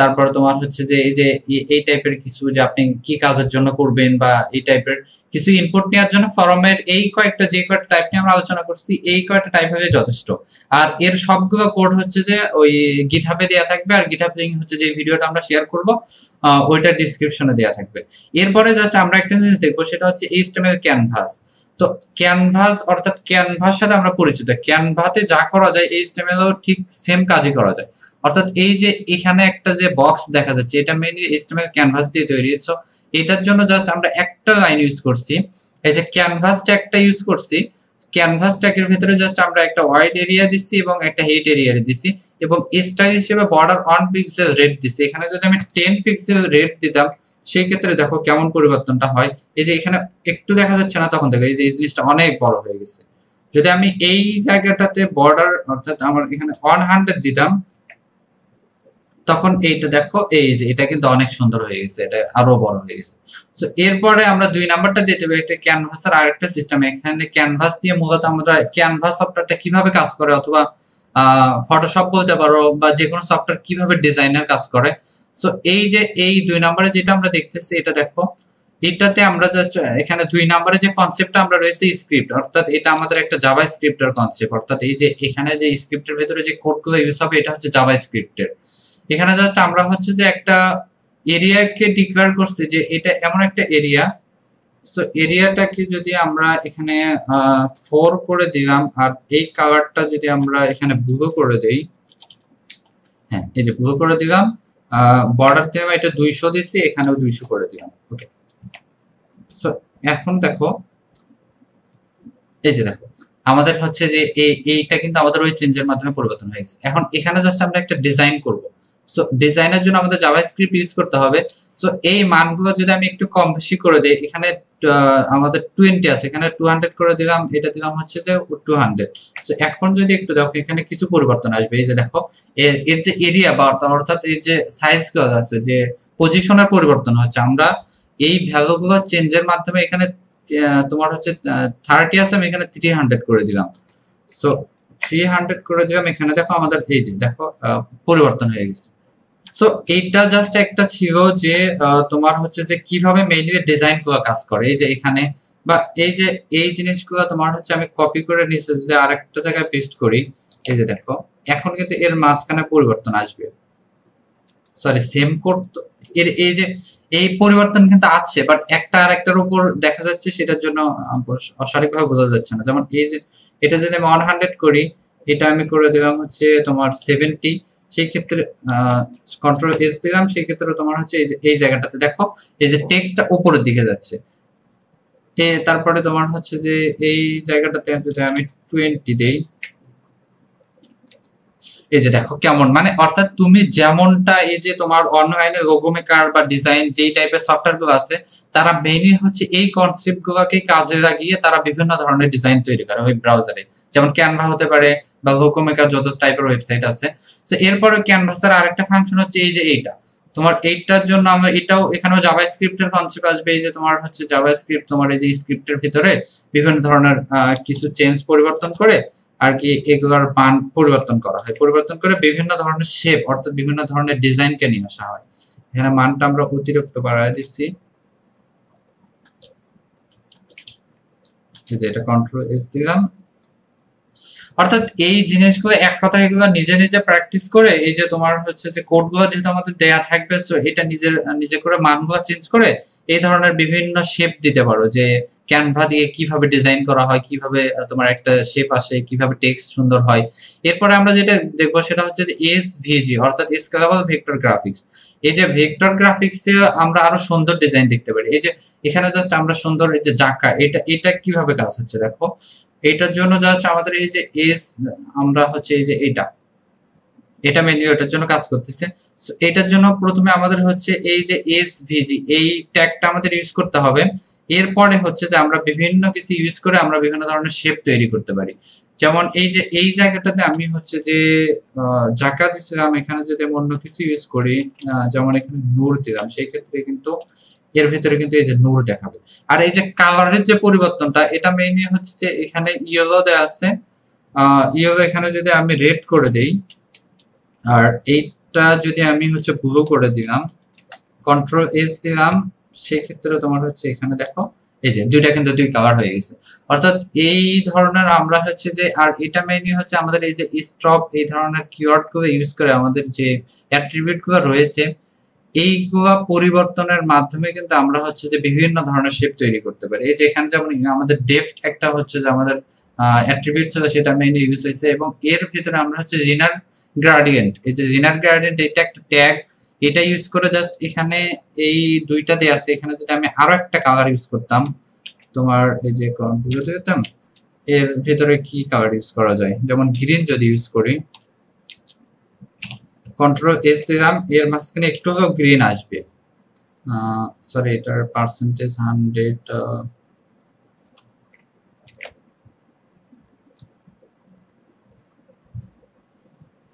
তারপরে তোমার হচ্ছে যে এই যে এই টাইপের কিছু যে আপনি কি কাজের জন্য করবেন বা এই টাইপের কিছু ইনপুট নেওয়ার জন্য ফর্মের এই কয়েকটা যে কয়েকটা টাইপ নিয়ে আমরা আলোচনা করছি, এই কয়েকটা টাইপ হলে যথেষ্ট। আর এর সবগুলো কোড হচ্ছে যে ওই গিটহাবে দেওয়া থাকবে, আর গিটহাব লিংক হচ্ছে যে ভিডিওটা আমরা শেয়ার করব ওইটার ডেসক্রিপশনে দেওয়া থাকবে। এরপরে জাস্ট আমরা একটা জিনিস দেখবো, সেটা হচ্ছে HTML ক্যানভাস। তো ক্যানভাস অর্থাৎ ক্যানভার সাথে আমরা পরিচিত, ক্যানভাতে যা করা যায় HTML ও ঠিক সেম কাজই করা যায়। অর্থাৎ এই যে এখানে একটা যে বক্স দেখা যাচ্ছে এটা মেইনলি HTML ক্যানভাস দিয়ে তৈরি। সো এটার জন্য জাস্ট আমরা একটা লাইন ইউজ করছি, এই যে ক্যানভাস ট্যাগটা ইউজ করছি। ক্যানভাস ট্যাগের ভিতরে জাস্ট আমরা একটা ওয়াইড এরিয়া দিচ্ছি এবং একটা হাইট এরিয়া দিচ্ছি, এবং স্টাইল হিসেবে বর্ডার 1 পিক্সেল রেড দিচ্ছি। এখানে যদি আমি 10 পিক্সেল রেড দিতাম সেই ক্ষেত্রে দেখো কেমন পরিবর্তনটা হয়। এই যে এখানে একটু দেখা যাচ্ছে না, তখন দেখো এই যে এই জিনিসটা অনেক বড় হয়ে গেছে। যদি আমি এই জায়গাটাতে বর্ডার অর্থাৎ আমার এখানে 100 দিতাম তখন এইটা দেখো এই যে এটা কিন্তু অনেক সুন্দর হয়ে গেছে, এটা আরো বড় হয়ে গেছে। সো এরপরে আমরা 2 নাম্বারটা দিতে হবে একটা ক্যানভাসের আরেকটা সিস্টেম। এখানে ক্যানভাস দিয়ে মূলত আমরা ক্যানভাস সফটওয়্যারটা কিভাবে কাজ করে, অথবা ফটোশপ বলতে পারো বা যে কোনো সফটওয়্যার কিভাবে ডিজাইনার কাজ করে। সো এই যে এই 2 নম্বরে যেটা আমরা দেখতেছি এটা দেখো, এটাতে আমরা জাস্ট এখানে 2 নম্বরে যে কনসেপ্টটা আমরা রয়েছে স্ক্রিপ্ট, অর্থাৎ এটা আমাদের একটা জাভা স্ক্রিপ্টের কনসেপ্ট। অর্থাৎ এই যে এখানে যে স্ক্রিপ্টের ভিতরে যে কোডগুলো ইউজ হবে এটা হচ্ছে জাভা স্ক্রিপ্টের। এখানে জাস্ট আমরা হচ্ছে যে একটা এরিয়াকে ডিক্লেয়ার করছি যে এটা এমন একটা এরিয়া। সো এরিয়াটাকে যদি আমরা এখানে 4 করে দিলাম, আর এই কালারটা যদি আমরা এখানে ব্লু করে দেই, হ্যাঁ এই যে ব্লু করে দিলাম, বর্ডার দিয়ে আমি এটা 200 দিচ্ছি, এখানেও 200 করে দিলাম। ওকে, সো এখন দেখো এই যে দেখো আমাদের হচ্ছে যে এইটা কিন্তু আমাদের ওই চেঞ্জের মাধ্যমে পরিবর্তন হয়ে গেছে। এখন এখানে জাস্ট আমরা একটা ডিজাইন করব। সো ডিজাইনের জন্য আমাদের জাভাস্ক্রিপ্ট ইউজ করতে হবে। সো এই মানগুলো যদি আমি একটু কম বেশি করে দেই, এখানে আমাদের 20 আছে, এখানে 200 করে দিলাম, এটা দিলাম হচ্ছে যে 200। সো এখন যদি একটু দেখো এখানে কিছু পরিবর্তন আসবে। এই যে দেখো এর যে এরিয়া বা অর্থাৎ এই যে সাইজগুলো আছে, যে পজিশনের পরিবর্তন হচ্ছে। আমরা এই ভ্যালুগুলো চেঞ্জের মাধ্যমে এখানে তোমার হচ্ছে 30 আছে, আমি এখানে 300 করে দিলাম। সো 300 করে দিলাম, এখানে দেখো আমাদের এই যে দেখো পরিবর্তন হয়ে গেছে। সো এইটা জাস্ট একটা ছিল যে তোমার হচ্ছে যে কিভাবে মেইনলি ডিজাইন গুলো কাজ করে। এই যে এখানে বা এই যে এই জিনিসগুলো তোমার হচ্ছে আমি কপি করে নিয়েছি, যদি আরেকটা জায়গায় পেস্ট করি, এই যে দেখো এখন কিন্তু এর মাঝখানে পরিবর্তন আসবে। সরি, সেম কোড এর এই যে এই পরিবর্তন কিন্তু আছে, বাট একটা আরেকটার উপর দেখা যাচ্ছে, সেটার জন্য সঠিকভাবে বোঝা যাচ্ছে না। যেমন এই যে এটা যদি আমি 100 করি, এটা আমি করে দিলাম হচ্ছে তোমার 70, সেই ক্ষেত্রে কন্ট্রোল এস দিলাম, সেই ক্ষেত্রে তোমার হচ্ছে এই জায়গাটাতে দেখো এই যে টেক্সটটা উপরের দিকে যাচ্ছে। তারপরে তোমার হচ্ছে যে এই জায়গাটাতে যদি আমি 20 দেই, এই যে দেখো কেমন, মানে অর্থাৎ তুমি যেমনটা এই যে তোমার অনলাইনে লোগো মেকার বা ডিজাইন যেই টাইপের সফটওয়্যার গুলো আছে, তারা মেইনলি হচ্ছে এই কনসেপ্ট গুলোকে কাজে লাগিয়ে তারা বিভিন্ন ধরনের ডিজাইন তৈরি করে ওই ব্রাউজারে। যেমন ক্যানভা হতে পারে বা লোগো মেকার, যত টাইপের ওয়েবসাইট আছে। তো এরপরে ক্যানভাসের আরেকটা ফাংশন হচ্ছে এই যে এইটা তোমার, এইটার জন্য আমরা এটাও এখানেও জাভাস্ক্রিপ্টের কনসেপ্ট আসবে। এই যে তোমার হচ্ছে জাভাস্ক্রিপ্ট তোমার এই যে স্ক্রিপ্টের ভিতরে বিভিন্ন ধরনের কিছু চেঞ্জ পরিবর্তন করে আর কি এগুলোর মান পরিবর্তন করা হয়, পরিবর্তন করে বিভিন্ন ধরনের শেপ অর্থাৎ বিভিন্ন ধরনের ডিজাইনকে নিয়ে আসা হয়। এখানে মানটা আমরা অতিরিক্ত বাড়ায় দিচ্ছি, এটা কন্ট্রোল এস দিলাম। অর্থাৎ এই জিনিসগুলো এক কথা এগুলো নিজে নিজে প্র্যাকটিস করে এই যে তোমার হচ্ছে যে কোডগুলো যেহেতু আমাদের দেয়া থাকবে, সো এটা নিজে করে মানগুলো চেঞ্জ করে এই ধরনের বিভিন্ন শেপ দিতে পারো, যে ক্যানভা দিয়ে কিভাবে ডিজাইন করা হয়, কিভাবে তোমার একটা শেপ আসে, কিভাবে টেক্সট সুন্দর হয়। এরপরে আমরা যেটা দেখবো সেটা হচ্ছে যে এসভিজি অর্থাৎ স্কেলেবল ভেক্টর গ্রাফিক্স। এই যে ভেক্টর গ্রাফিক্সে আমরা আরো সুন্দর ডিজাইন দেখতে পারি। এই যে এখানে জাস্ট আমরা সুন্দর এই যে জাকা, এটা কিভাবে কাজ হচ্ছে দেখো। এটার জন্য জাস্ট আমাদের এই যে আমরা হচ্ছে এই যে এটা মেনলি এটার জন্য কাজ করতেছে। সো এটার জন্য প্রথমে আমাদের হচ্ছে এই যে এসভিজি এই ট্যাগটা আমাদের ইউজ করতে হবে। এরপরে হচ্ছে যে আমরা বিভিন্ন কিছু ইউজ করে আমরা বিভিন্ন ধরনের শেপ তৈরি করতে পারি। যেমন এই যে এই জায়গাটাতে আমি হচ্ছে যে জাকা দিছিলাম, এখানে যদি আমি অন্য কিছু ইউজ করি, যেমন এখানে নূর দিলাম, সেই ক্ষেত্রে কিন্তু এর ভিতরে কিন্তু এই যে নূর দেখাবে। আর এই যে কালারের যে পরিবর্তনটা, এটা মেইনলি হচ্ছে যে এখানে ইয়েলো দেয়া আছে, ইয়েলো এখানে যদি আমি রেড করে দেই, আর এইটা যদি আমি হচ্ছে ব্লু করে দিলাম, কন্ট্রোল এস দিলাম, সেই ক্ষেত্রে তোমার হচ্ছে এখানে দেখো এই যে দুইটা কিন্তু দুই কালার হয়ে গেছে। অর্থাৎ এই ধরনের আমরা হচ্ছে যে, আর এটা মেইনলি হচ্ছে আমাদের এই যে স্টপ এই ধরনের কিওয়ার্ড গুলো ইউজ করে আমাদের যে অ্যাট্রিবিউট গুলো রয়েছে এইগুলা পরিবর্তনের মাধ্যমে কিন্তু আমরা হচ্ছে যে বিভিন্ন ধরনের শেপ তৈরি করতে পারি। এই যে এখানে যেমন আমাদের ডেপথ একটা হচ্ছে যে আমাদের অ্যাট্রিবিউট ছিল, সেটা মেইনলি ইউজ হয়েছে, এবং এর ভিতরে আমরা হচ্ছে রিনার গ্রেডিয়েন্ট, এই যে রিনার গ্রেডিয়েন্ট এটা একটা ট্যাগ, এটা ইউজ করে জাস্ট এখানে এই দুইটা দিয়ে আছে, এখানে যদি আমি আরো একটা কালার ইউজ করতাম, তোমার এই যে বুঝতে দিতাম এর ভিতরে কি কালার ইউজ করা যায়, যেমন গ্রিন যদি ইউজ করি, কন্ট্রোল এস দিলাম, এর মাঝখানে একটু হলেও গ্রিন আসবে। সরি, এটার পার্সেন্টেজ 100,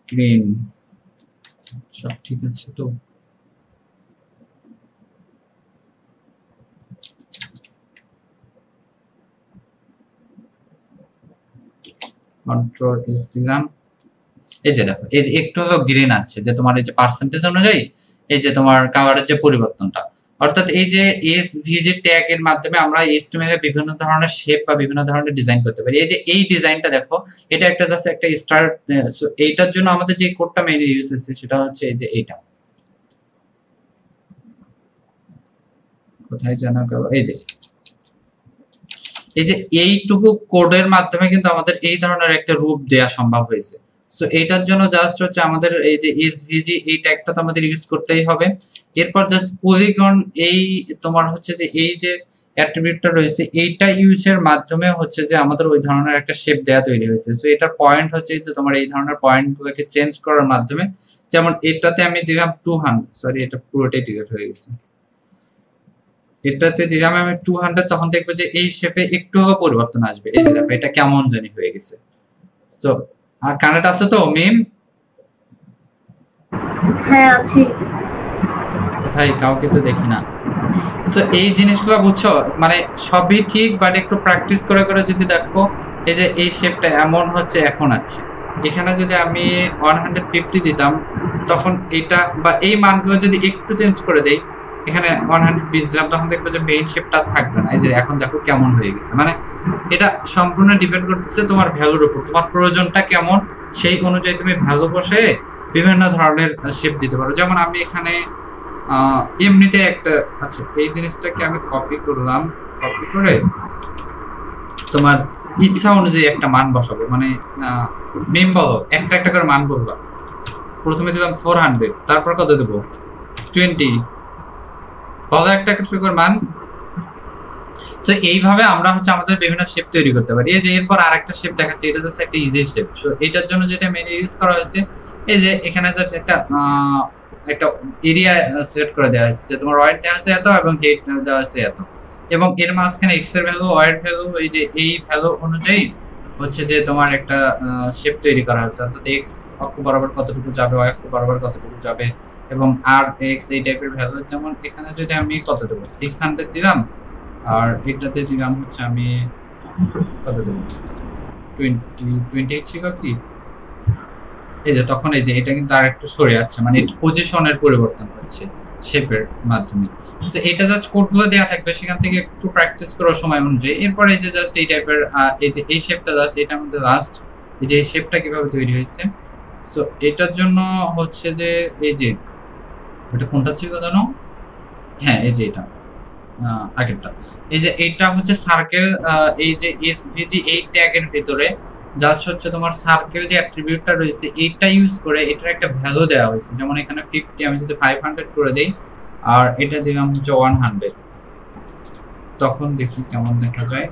গ্রিন সব ঠিক আছে তো। কন্ট্রোল এস দিলাম, এই যে দেখো এই যে একটু হলো গ্রিন আছে, যে তোমার এই যে পার্সেন্টেজ অনুযায়ী এই যে তোমার কালারের যে পরিবর্তনটা। অর্থাৎ এই যে এসভিজি ট্যাগ এর মাধ্যমে আমরা এইচটিএমএল এর বিভিন্ন ধরনের শেপ বা বিভিন্ন ধরনের ডিজাইন করতে পারি। এই যে এই ডিজাইনটা দেখো, এটা একটা জাস্ট একটা স্টার, এইটার জন্য আমাদের যে কোডটা মেইনলি ইউজ হচ্ছে সেটা হচ্ছে এই যে এইটা, কোথায় জানা গেল, এই যে এইটুকু কোডের মাধ্যমে কিন্তু আমাদের এই ধরনের একটা রূপ দেয়া সম্ভব হয়েছে। সো এটার জন্য জাস্ট হচ্ছে আমাদের এই যে এসভিজি এই ট্যাগটা তো আমাদের ইউজ করতেই হবে। এরপর জাস্ট পলিগন, এই তোমার হচ্ছে যে এই যে অ্যাট্রিবিউটটা রয়েছে এইটা ইউজের মাধ্যমে হচ্ছে যে আমাদের ওই ধরনের একটা শেপ দেয়া তৈরি হয়েছে। সো এটার পয়েন্ট হচ্ছে যে তোমার এই ধরনের পয়েন্টগুলোকে চেঞ্জ করার মাধ্যমে, যেমন এটাতে আমি দিলাম 200, সরি এটা পুরোটাই ডিলিট হয়ে গেছে, এটাতে দিলাম আমি 200, তখন দেখবে যে এই শেপে একটু পরিবর্তন আসবে। এই যে দেখো এটা কেমন জানি হয়ে গেছে। সো আর কানেক্ট আছে তো মিম? হ্যাঁ আছি। কোথায় কাউকে তো দেখি না। সো এই জিনিসগুলো বুঝছো, মানে সবই ঠিক, বাট একটু প্র্যাকটিস করে করে যদি দেখো, এই যে এই শেপটা এমন হচ্ছে এখন আছে, এখানে যদি আমি 150 দিতাম, তখন এটা বা এই মানগুলো যদি একটু চেঞ্জ করে দেই, এখানে 120 দিলাম, তখন দেখবো যে মেইন শেপটা থাকবে না। এই যে এখন দেখো কেমন হয়ে গেছে। মানে এটা সম্পূর্ণ ডিপেন্ড করতেছে তোমার ভ্যালুর উপর, তোমার প্রয়োজনটা কেমন সেই অনুযায়ী তুমি ভ্যালু বসে বিভিন্ন ধরনের শেপ দিতে পারো। যেমন আমি এখানে এমনিতে একটা, আচ্ছা এই জিনিসটাকে আমি কপি করলাম, কপি করে তোমার ইচ্ছা অনুযায়ী একটা মান বসাবো, মানে মিম বলো একটা একটা করে মান বলবা। প্রথমে দিলাম 400, তারপর কত দেবো 20, বলো একটা একটা করে মান। সো এইভাবে আমরা হচ্ছে আমাদের বিভিন্ন শেপ তৈরি করতে পারি। এই যে এরপর আরেকটা শেপ দেখাচ্ছি, এটা জাস্ট একটা ইজি শেপ। সো এটার জন্য যেটা মেইন ইউজ করা হয়েছে, এই যে এখানে জাস্ট একটা এরিয়া সেট করে দেওয়া হয়েছে, যে তোমার ওয়াইড দেওয়া আছে এত এবং হেড দেওয়া আছে এত, এবং এর মাঝখানে এক্স এর ভ্যালু, ওয়াইড ভ্যালু, এই যে এই ভ্যালু অনুযায়ী হচ্ছে যে তোমার একটা শেপ তৈরি করা হয়েছে। অর্থাৎ এক্স অক্ষ বরাবর কতটুকু যাবে, ওয়াই অক্ষ বরাবর কতটুকু যাবে, এবং আর এক্স এই টাইপের ভ্যালু। যেমন এখানে যদি আমি কত দেবো 600 দিলাম, আর এটাতে দিলাম হচ্ছে আমি কত দেবো 20 ছিল কি, এই যে তখন এই যে এটা কিন্তু আর একটু সরে যাচ্ছে, মানে পজিশনের পরিবর্তন হচ্ছে শেপের মাধ্যমে। সো এটা জাস্ট কোডগুলো দেওয়া থাকবে, সেখান থেকে একটু প্র্যাকটিস করো সময় অনুযায়ী। এরপর এই যে জাস্ট এই টাইপের এই যে এই শেপটা জাস্ট এটার মধ্যে লাস্ট এই যে শেপটা কিভাবে তৈরি হয়েছে। সো এটার জন্য হচ্ছে যে এই যে এটা কোনটা ছিল জানো, হ্যাঁ এই যে এটা আগেরটা, এই যে এটা হচ্ছে সার্কেল, এই যে এসভিজি এই ট্যাগের ভিতরে জাস্ট হচ্ছে তোমার সার্কেল যে অ্যাট্রিবিউটটা রয়েছে এইটা ইউজ করে এটার একটা ভ্যালু দেওয়া হয়েছে। যেমন এখানে 50, আমি যদি 500 করে দেই আর এটা দিলাম হচ্ছে 100, তখন দেখি কেমন দেখা যায়।